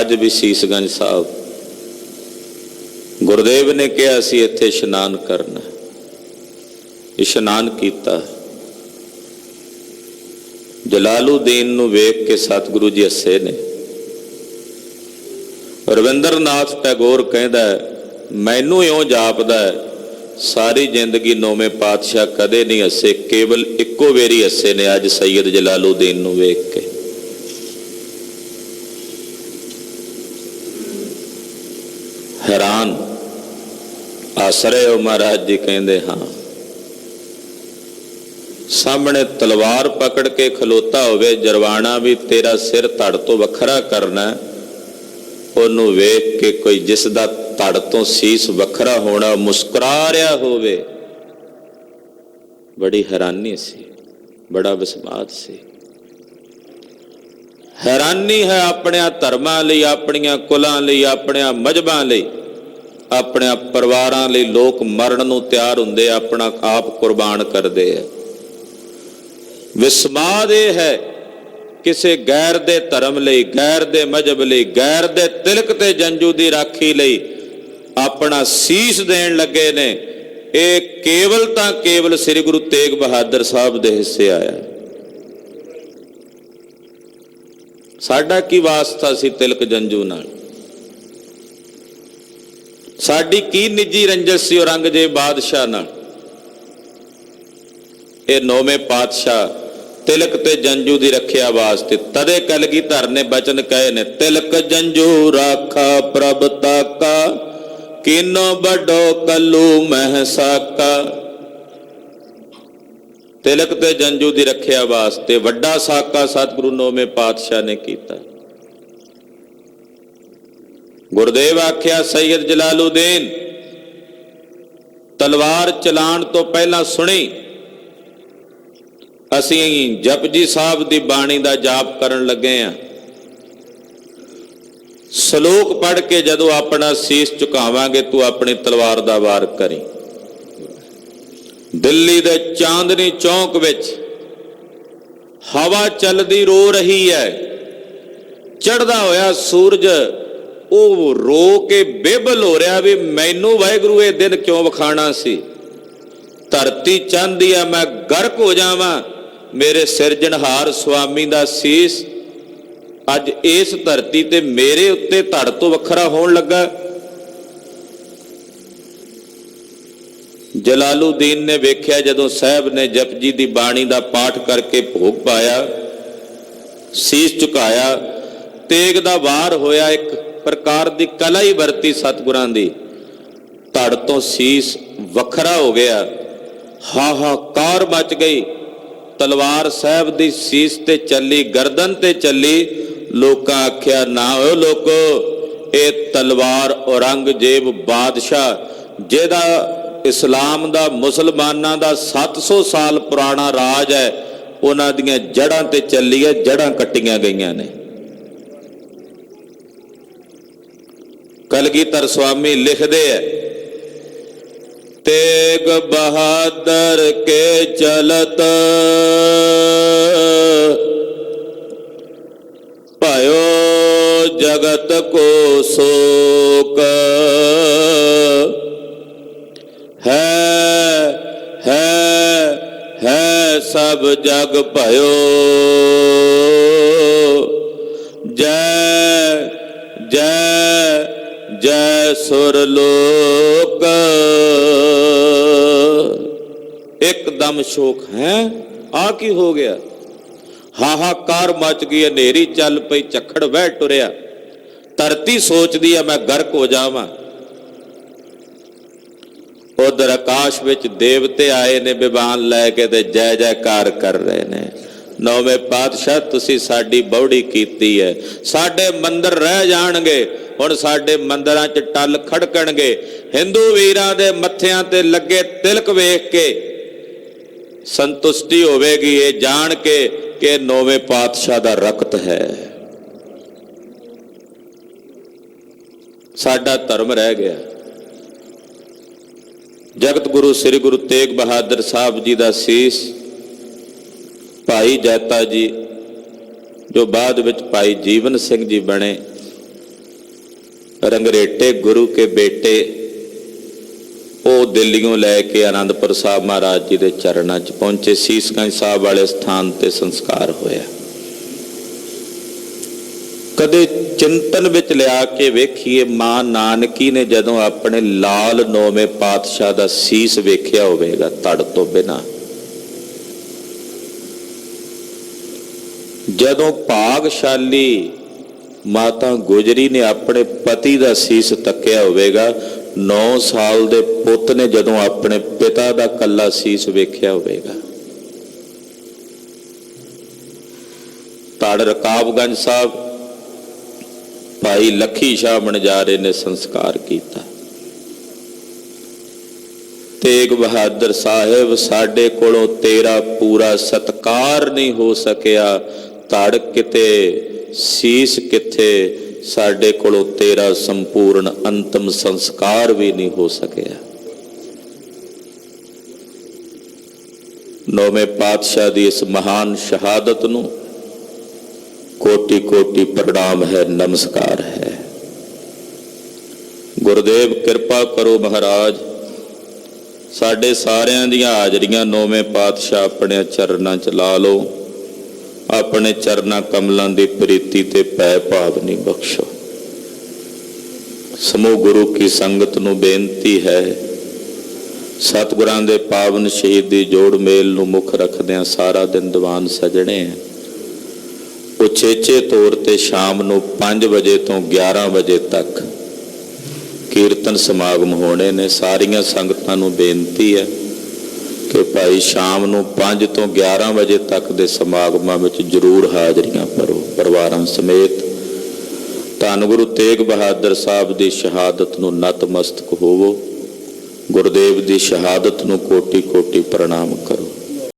ਅੱਜ ਵੀ ਸੀਸਗੰਜ ਸਾਹਿਬ। ਗੁਰਦੇਵ ਨੇ ਕਿਹਾ ਸੀ ਇੱਥੇ ਇਸ਼ਨਾਨ ਕਰਨਾ। ਇਸ਼ਨਾਨ ਕੀਤਾ। ਜਲਾਲੂਦੀਨ ਨੂੰ ਵੇਖ ਕੇ ਸਤਿਗੁਰੂ ਜੀ ਹੱਸੇ ਨੇ। ਰਵਿੰਦਰਨਾਥ ਟੈਗੋਰ ਕਹਿੰਦਾ, ਮੈਨੂੰ ਇਉਂ ਜਾਪਦਾ ਸਾਰੀ ਜ਼ਿੰਦਗੀ 9ਵੇਂ ਪਾਤਸ਼ਾਹ ਕਦੇ ਨਹੀਂ ਹੱਸੇ, ਕੇਵਲ ਇੱਕੋ ਵੇਰੀ ਹੱਸੇ ਨੇ ਅੱਜ ਸੈਯਦ ਜਲਾਲੂਦੀਨ ਨੂੰ ਵੇਖ ਕੇ। ਹੈਰਾਨ ਹੱਸ ਰਹੇ ਹੋ ਮਹਾਰਾਜ ਜੀ? ਕਹਿੰਦੇ ਹਾਂ। ਸਾਹਮਣੇ ਤਲਵਾਰ ਪਕੜ ਕੇ ਖਲੋਤਾ ਹੋਵੇ ਜਰਵਾਣਾ ਵੀ ਤੇਰਾ ਸਿਰ ਧੜ ਤੋਂ ਵੱਖਰਾ ਕਰਨਾ, ਉਹਨੂੰ ਵੇਖ ਕੇ ਕੋਈ ਜਿਸ ਦਾ ਧੜ ਤੋਂ ਸੀਸ ਵੱਖਰਾ ਹੋਣਾ ਮੁਸਕਰਾ ਰਿਹਾ ਹੋਵੇ, ਬੜੀ ਹੈਰਾਨੀ ਸੀ, ਬੜਾ ਵਿਸਮਾਦ ਸੀ। ਹੈਰਾਨੀ ਹੈ ਆਪਣਿਆਂ ਧਰਮਾਂ ਲਈ, ਆਪਣੀਆਂ ਕੁਲਾਂ ਲਈ, ਆਪਣਿਆਂ ਮਜ਼ਹਬਾਂ ਲਈ, ਆਪਣੇ ਪਰਿਵਾਰਾਂ ਲਈ ਲੋਕ ਮਰਨ ਨੂੰ ਤਿਆਰ ਹੁੰਦੇ, ਆਪਣਾ ਆਪ ਕੁਰਬਾਨ ਕਰਦੇ ਆ। ਵਿਸਮਾਦ ਇਹ ਹੈ ਕਿਸੇ ਗੈਰ ਦੇ ਧਰਮ ਲਈ, ਗੈਰ ਦੇ ਮਜ਼ਹਬ ਲਈ, ਗੈਰ ਦੇ ਤਿਲਕ ਤੇ ਜੰਜੂ ਦੀ ਰਾਖੀ ਲਈ ਆਪਣਾ ਸੀਸ ਦੇਣ ਲੱਗੇ ਨੇ। ਇਹ ਕੇਵਲ ਤਾਂ ਕੇਵਲ ਸ੍ਰੀ ਗੁਰੂ ਤੇਗ ਬਹਾਦਰ ਸਾਹਿਬ ਦੇ ਹਿੱਸੇ ਆਇਆ। ਸਾਡਾ ਕੀ ਵਾਸਤਾ ਸੀ ਤਿਲਕ ਜੰਜੂ ਨਾਲ? ਸਾਡੀ ਕੀ ਨਿੱਜੀ ਰੰਜਿਸ਼ ਸੀ ਔਰੰਗਜ਼ੇਬ ਬਾਦਸ਼ਾਹ ਨਾਲ? ਇਹ 9ਵੇਂ ਪਾਤਸ਼ਾਹ ਤਿਲਕ ਤੇ ਜੰਜੂ ਦੀ ਰੱਖਿਆ ਵਾਸਤੇ ਤਦੇ ਕਲਗੀਧਰ ਨੇ ਬਚਨ ਕਹੇ ਨੇ, ਤਿਲਕ ਜੰਜੂ ਰਾਖਾ ਪ੍ਰਭ ਤਾਕਾ, ਕਿਨੋ ਵੱਡੋ ਕੱਲੂ ਮਹਿ ਸਾਕਾ। ਤਿਲਕ ਤੇ ਜੰਜੂ ਦੀ ਰੱਖਿਆ ਵਾਸਤੇ ਵੱਡਾ ਸਾਕਾ ਸਤਿਗੁਰੂ 9ਵੇਂ ਪਾਤਸ਼ਾਹ ਨੇ ਕੀਤਾ। ਗੁਰਦੇਵ ਆਖਿਆ, ਸੈਯਦ ਜਲਾਲੂਦੀਨ ਤਲਵਾਰ ਚਲਾਣ ਤੋਂ ਪਹਿਲਾਂ ਸੁਣੀ, ਅਸੀਂ ਜਪਜੀ ਸਾਹਿਬ ਦੀ ਬਾਣੀ ਦਾ ਜਾਪ ਕਰਨ ਲੱਗੇ ਆ। ਸ਼ਲੋਕ ਪੜ੍ਹ ਕੇ ਜਦੋਂ ਆਪਣਾ ਸੀਸ ਝੁਕਾਵਾਂਗੇ ਤੂੰ ਆਪਣੀ ਤਲਵਾਰ ਦਾ ਵਾਰ ਕਰੀ। ਦਿੱਲੀ ਦੇ ਚਾਂਦਨੀ ਚੌਂਕ ਵਿੱਚ ਹਵਾ ਚੱਲਦੀ ਰੋ ਰਹੀ ਹੈ। ਚੜ੍ਹਦਾ ਹੋਇਆ ਸੂਰਜ ਉਹ ਰੋ ਕੇ ਬੇਬਲ ਹੋ ਰਿਹਾ ਵੀ ਮੈਨੂੰ ਵਾਹਿਗੁਰੂ ਇਹ ਦਿਨ ਕਿਉਂ ਵਿਖਾਣਾ ਸੀ। ਧਰਤੀ ਚਾਹੁੰਦੀ ਆ ਮੈਂ ਗਰਕ ਹੋ ਜਾਵਾਂ, ਮੇਰੇ ਸਿਰਜਣਹਾਰ ਸੁਆਮੀ ਦਾ ਸੀਸ ਅੱਜ ਇਸ ਧਰਤੀ ਤੇ ਮੇਰੇ ਉੱਤੇ ਧੜ ਤੋਂ ਵੱਖਰਾ ਹੋਣ ਲੱਗਾ। ਜਲਾਲੂਦੀਨ ਨੇ ਵੇਖਿਆ ਜਦੋਂ ਸਾਹਿਬ ਨੇ ਜਪਜੀ ਦੀ ਬਾਣੀ ਦਾ ਪਾਠ ਕਰਕੇ ਭੋਗ ਪਾਇਆ, ਸੀਸ ਝੁਕਾਇਆ, ਤੇਗ ਦਾ ਵਾਰ ਹੋਇਆ, ਇੱਕ ਪ੍ਰਕਾਰ ਦੀ ਕਲਾ ਹੀ ਵਰਤੀ ਸਤਿਗੁਰਾਂ ਦੀ, ਧੜ ਤੋਂ ਸੀਸ ਵੱਖਰਾ ਹੋ ਗਿਆ, ਹਾਹਾਕਾਰ ਮਚ ਗਈ। ਤਲਵਾਰ ਸਾਹਿਬ ਦੀ ਸੀਸ ਤੇ ਚੱਲੀ, ਗਰਦਨ ਤੇ ਚੱਲੀ। ਲੋਕਾਂ ਆਖਿਆ, ਨਾ ਓ ਲੋਕੋ, ਇਹ ਤਲਵਾਰ ਔਰੰਗਜ਼ੇਬ ਬਾਦਸ਼ਾਹ ਜਿਹਦਾ ਇਸਲਾਮ ਦਾ, ਮੁਸਲਮਾਨਾਂ ਦਾ 700 ਸਾਲ ਪੁਰਾਣਾ ਰਾਜ ਹੈ, ਉਹਨਾਂ ਦੀਆਂ ਜੜ੍ਹਾਂ ਤੇ ਚੱਲੀ ਹੈ, ਜੜ੍ਹਾਂ ਕੱਟੀਆਂ ਗਈਆਂ ਨੇ। ਕਲਗੀਧਰ ਸਵਾਮੀ ਲਿਖਦੇ ਹੈ, ਤੇਗ ਬਹਾਦਰ ਕੇ ਚਲਤ ਭਇਓ ਜਗਤ ਕੋ ਸੋਕ, ਹੈ ਸਭ ਜਗ ਭਇਓ, ਜੈ ਜੈ ਜੈ ਸੁਰ ਲੋਕ। ਇੱਕਦਮ ਸ਼ੋਕ ਹੈ, ਆ ਕੀ ਹੋ ਗਿਆ? ਹਾਹਾਕਾਰ ਮਚ ਗਈ, ਹਨੇਰੀ ਚੱਲ ਪਈ, ਝੱਖੜ ਵਹਿ ਟੁਰਿਆ। ਧਰਤੀ ਸੋਚਦੀ ਹੈ ਮੈਂ ਗਰਕ ਹੋ ਜਾਵਾਂ। ਉਧਰ ਆਕਾਸ਼ ਵਿੱਚ ਦੇਵਤੇ ਆਏ ਨੇ, ਬਿਬਾਨ ਲੈ ਕੇ ਤੇ ਜੈ ਜੈਕਾਰ ਕਰ ਰਹੇ ਨੇ। ਨੌਵੇਂ ਪਾਤਸ਼ਾਹ, ਤੁਸੀਂ ਸਾਡੀ ਬੌੜੀ ਕੀਤੀ ਹੈ, ਸਾਡੇ ਮੰਦਰ ਰਹਿ ਜਾਣਗੇ। ਹੁਣ ਸਾਡੇ ਮੰਦਰਾਂ 'ਚ ਟੱਲ ਖੜਕਣਗੇ। ਹਿੰਦੂ ਵੀਰਾਂ ਦੇ ਮੱਥਿਆਂ ਤੇ ਲੱਗੇ ਤਿਲਕ ਵੇਖ ਕੇ ਸੰਤੁਸ਼ਟੀ ਹੋਵੇਗੀ, ਇਹ ਜਾਣ ਕੇ ਕਿ ਨੌਵੇਂ ਪਾਤਸ਼ਾਹ ਦਾ ਰਕਤ ਹੈ। ਸਾਡਾ ਧਰਮ ਰਹਿ ਗਿਆ। ਜਗਤ ਗੁਰੂ ਸ੍ਰੀ ਗੁਰੂ ਤੇਗ ਬਹਾਦਰ ਸਾਹਿਬ ਜੀ ਦਾ ਸੀਸ ਭਾਈ ਜੈਤਾ ਜੀ, ਜੋ ਬਾਅਦ ਵਿੱਚ ਭਾਈ ਜੀਵਨ ਸਿੰਘ ਜੀ ਬਣੇ, ਰੰਗਰੇਟੇ ਗੁਰੂ ਕੇ ਬੇਟੇ, ਉਹ ਦਿੱਲੀੋਂ ਲੈ ਕੇ ਆਨੰਦਪੁਰ ਸਾਹਿਬ ਮਹਾਰਾਜ ਜੀ ਦੇ ਚਰਨਾਂ 'ਚ ਪਹੁੰਚੇ। ਸੀਸਗੰਜ ਸਾਹਿਬ ਵਾਲੇ ਸਥਾਨ ਤੇ ਸੰਸਕਾਰ ਹੋਇਆ। ਕਦੇ ਚਿੰਤਨ ਵਿੱਚ ਲਿਆ ਕੇ ਵੇਖੀਏ, ਮਾਂ ਨਾਨਕੀ ਨੇ ਜਦੋਂ ਆਪਣੇ ਲਾਲ ਨੌਵੇਂ ਪਾਤਸ਼ਾਹ ਦਾ ਸੀਸ ਵੇਖਿਆ ਹੋਵੇਗਾ ਧੜ ਤੋਂ ਬਿਨਾਂ, ਜਦੋਂ ਭਾਗਸ਼ਾਲੀ ਮਾਤਾ ਗੁਜਰੀ ਨੇ ਆਪਣੇ ਪਤੀ ਦਾ ਸੀਸ ਤੱਕਿਆ ਹੋਵੇਗਾ, 9 ਸਾਲ ਦੇ ਪੁੱਤ ਨੇ ਜਦੋਂ ਆਪਣੇ ਪਿਤਾ ਦਾ ਕੱਲਾ ਸੀਸ ਵੇਖਿਆ ਹੋਵੇਗਾ। ਧੜ ਰਕਾਬਗੰਜ ਸਾਹਿਬ ਭਾਈ ਲੱਖੀ ਸ਼ਾਹ ਬਣਜਾਰੇ ਨੇ ਸੰਸਕਾਰ ਕੀਤਾ। ਤੇਗ ਬਹਾਦਰ ਸਾਹਿਬ, ਸਾਡੇ ਕੋਲੋਂ ਤੇਰਾ ਪੂਰਾ ਸਤਕਾਰ ਨਹੀਂ ਹੋ ਸਕਿਆ, ਧੜ ਕਿਤੇ ਸੀਸ ਕਿੱਥੇ, ਸਾਡੇ ਕੋਲੋਂ ਤੇਰਾ ਸੰਪੂਰਨ ਅੰਤਮ ਸੰਸਕਾਰ ਵੀ ਨਹੀਂ ਹੋ ਸਕਿਆ। ਨੌਵੇਂ ਪਾਤਸ਼ਾਹ ਦੀ ਇਸ ਮਹਾਨ ਸ਼ਹਾਦਤ ਨੂੰ ਕੋਟि ਕੋਟि ਪ੍ਰਣਾਮ ਹੈ, ਨਮਸਕਾਰ ਹੈ। ਗੁਰਦੇਵ ਕਿਰਪਾ ਕਰੋ ਮਹਾਰਾਜ, ਸਾਡੇ ਸਾਰਿਆਂ ਦੀਆਂ ਹਾਜ਼ਰੀਆਂ ਨੌਵੇਂ ਪਾਤਸ਼ਾਹ ਆਪਣੇ ਚਰਨਾਂ 'ਚ ਲਾ ਲਓ। ਆਪਣੇ ਚਰਨਾਂ ਕਮਲਾਂ ਦੀ ਪ੍ਰੀਤੀ ਤੇ ਭੈ ਭਾਵ ਨਹੀਂ ਬਖਸ਼ੋ। ਸਮੂਹ ਗੁਰੂ ਕੀ ਸੰਗਤ ਨੂੰ ਬੇਨਤੀ ਹੈ, ਸਤਿਗੁਰਾਂ ਦੇ ਪਾਵਨ ਸ਼ਹੀਦੀ ਜੋੜ ਮੇਲ ਨੂੰ ਮੁੱਖ ਰੱਖਦਿਆਂ ਸਾਰਾ ਦਿਨ ਦੀਵਾਨ ਸਜਣੇ ਹੈ। ਉਚੇਚੇ ਤੌਰ ਤੇ ਸ਼ਾਮ ਨੂੰ 5 ਵਜੇ ਤੋਂ 11 ਵਜੇ ਤੱਕ ਕੀਰਤਨ ਸਮਾਗਮ ਹੋਣੇ ਨੇ। ਸਾਰੀਆਂ ਸੰਗਤਾਂ ਨੂੰ ਬੇਨਤੀ ਹੈ ਕਿ ਭਾਈ ਸ਼ਾਮ ਨੂੰ 5 ਤੋਂ 11 ਵਜੇ ਤੱਕ ਦੇ ਸਮਾਗਮਾਂ ਵਿੱਚ ਜ਼ਰੂਰ ਹਾਜ਼ਰੀਆਂ ਭਰੋ ਪਰਿਵਾਰਾਂ ਸਮੇਤ। ਧੰਨ ਗੁਰੂ ਤੇਗ ਬਹਾਦਰ ਸਾਹਿਬ ਦੀ ਸ਼ਹਾਦਤ ਨੂੰ ਨਤਮਸਤਕ ਹੋਵੋ। ਗੁਰਦੇਵ ਦੀ ਸ਼ਹਾਦਤ ਨੂੰ ਕੋਟि ਕੋਟि ਪ੍ਰਣਾਮ ਕਰੋ।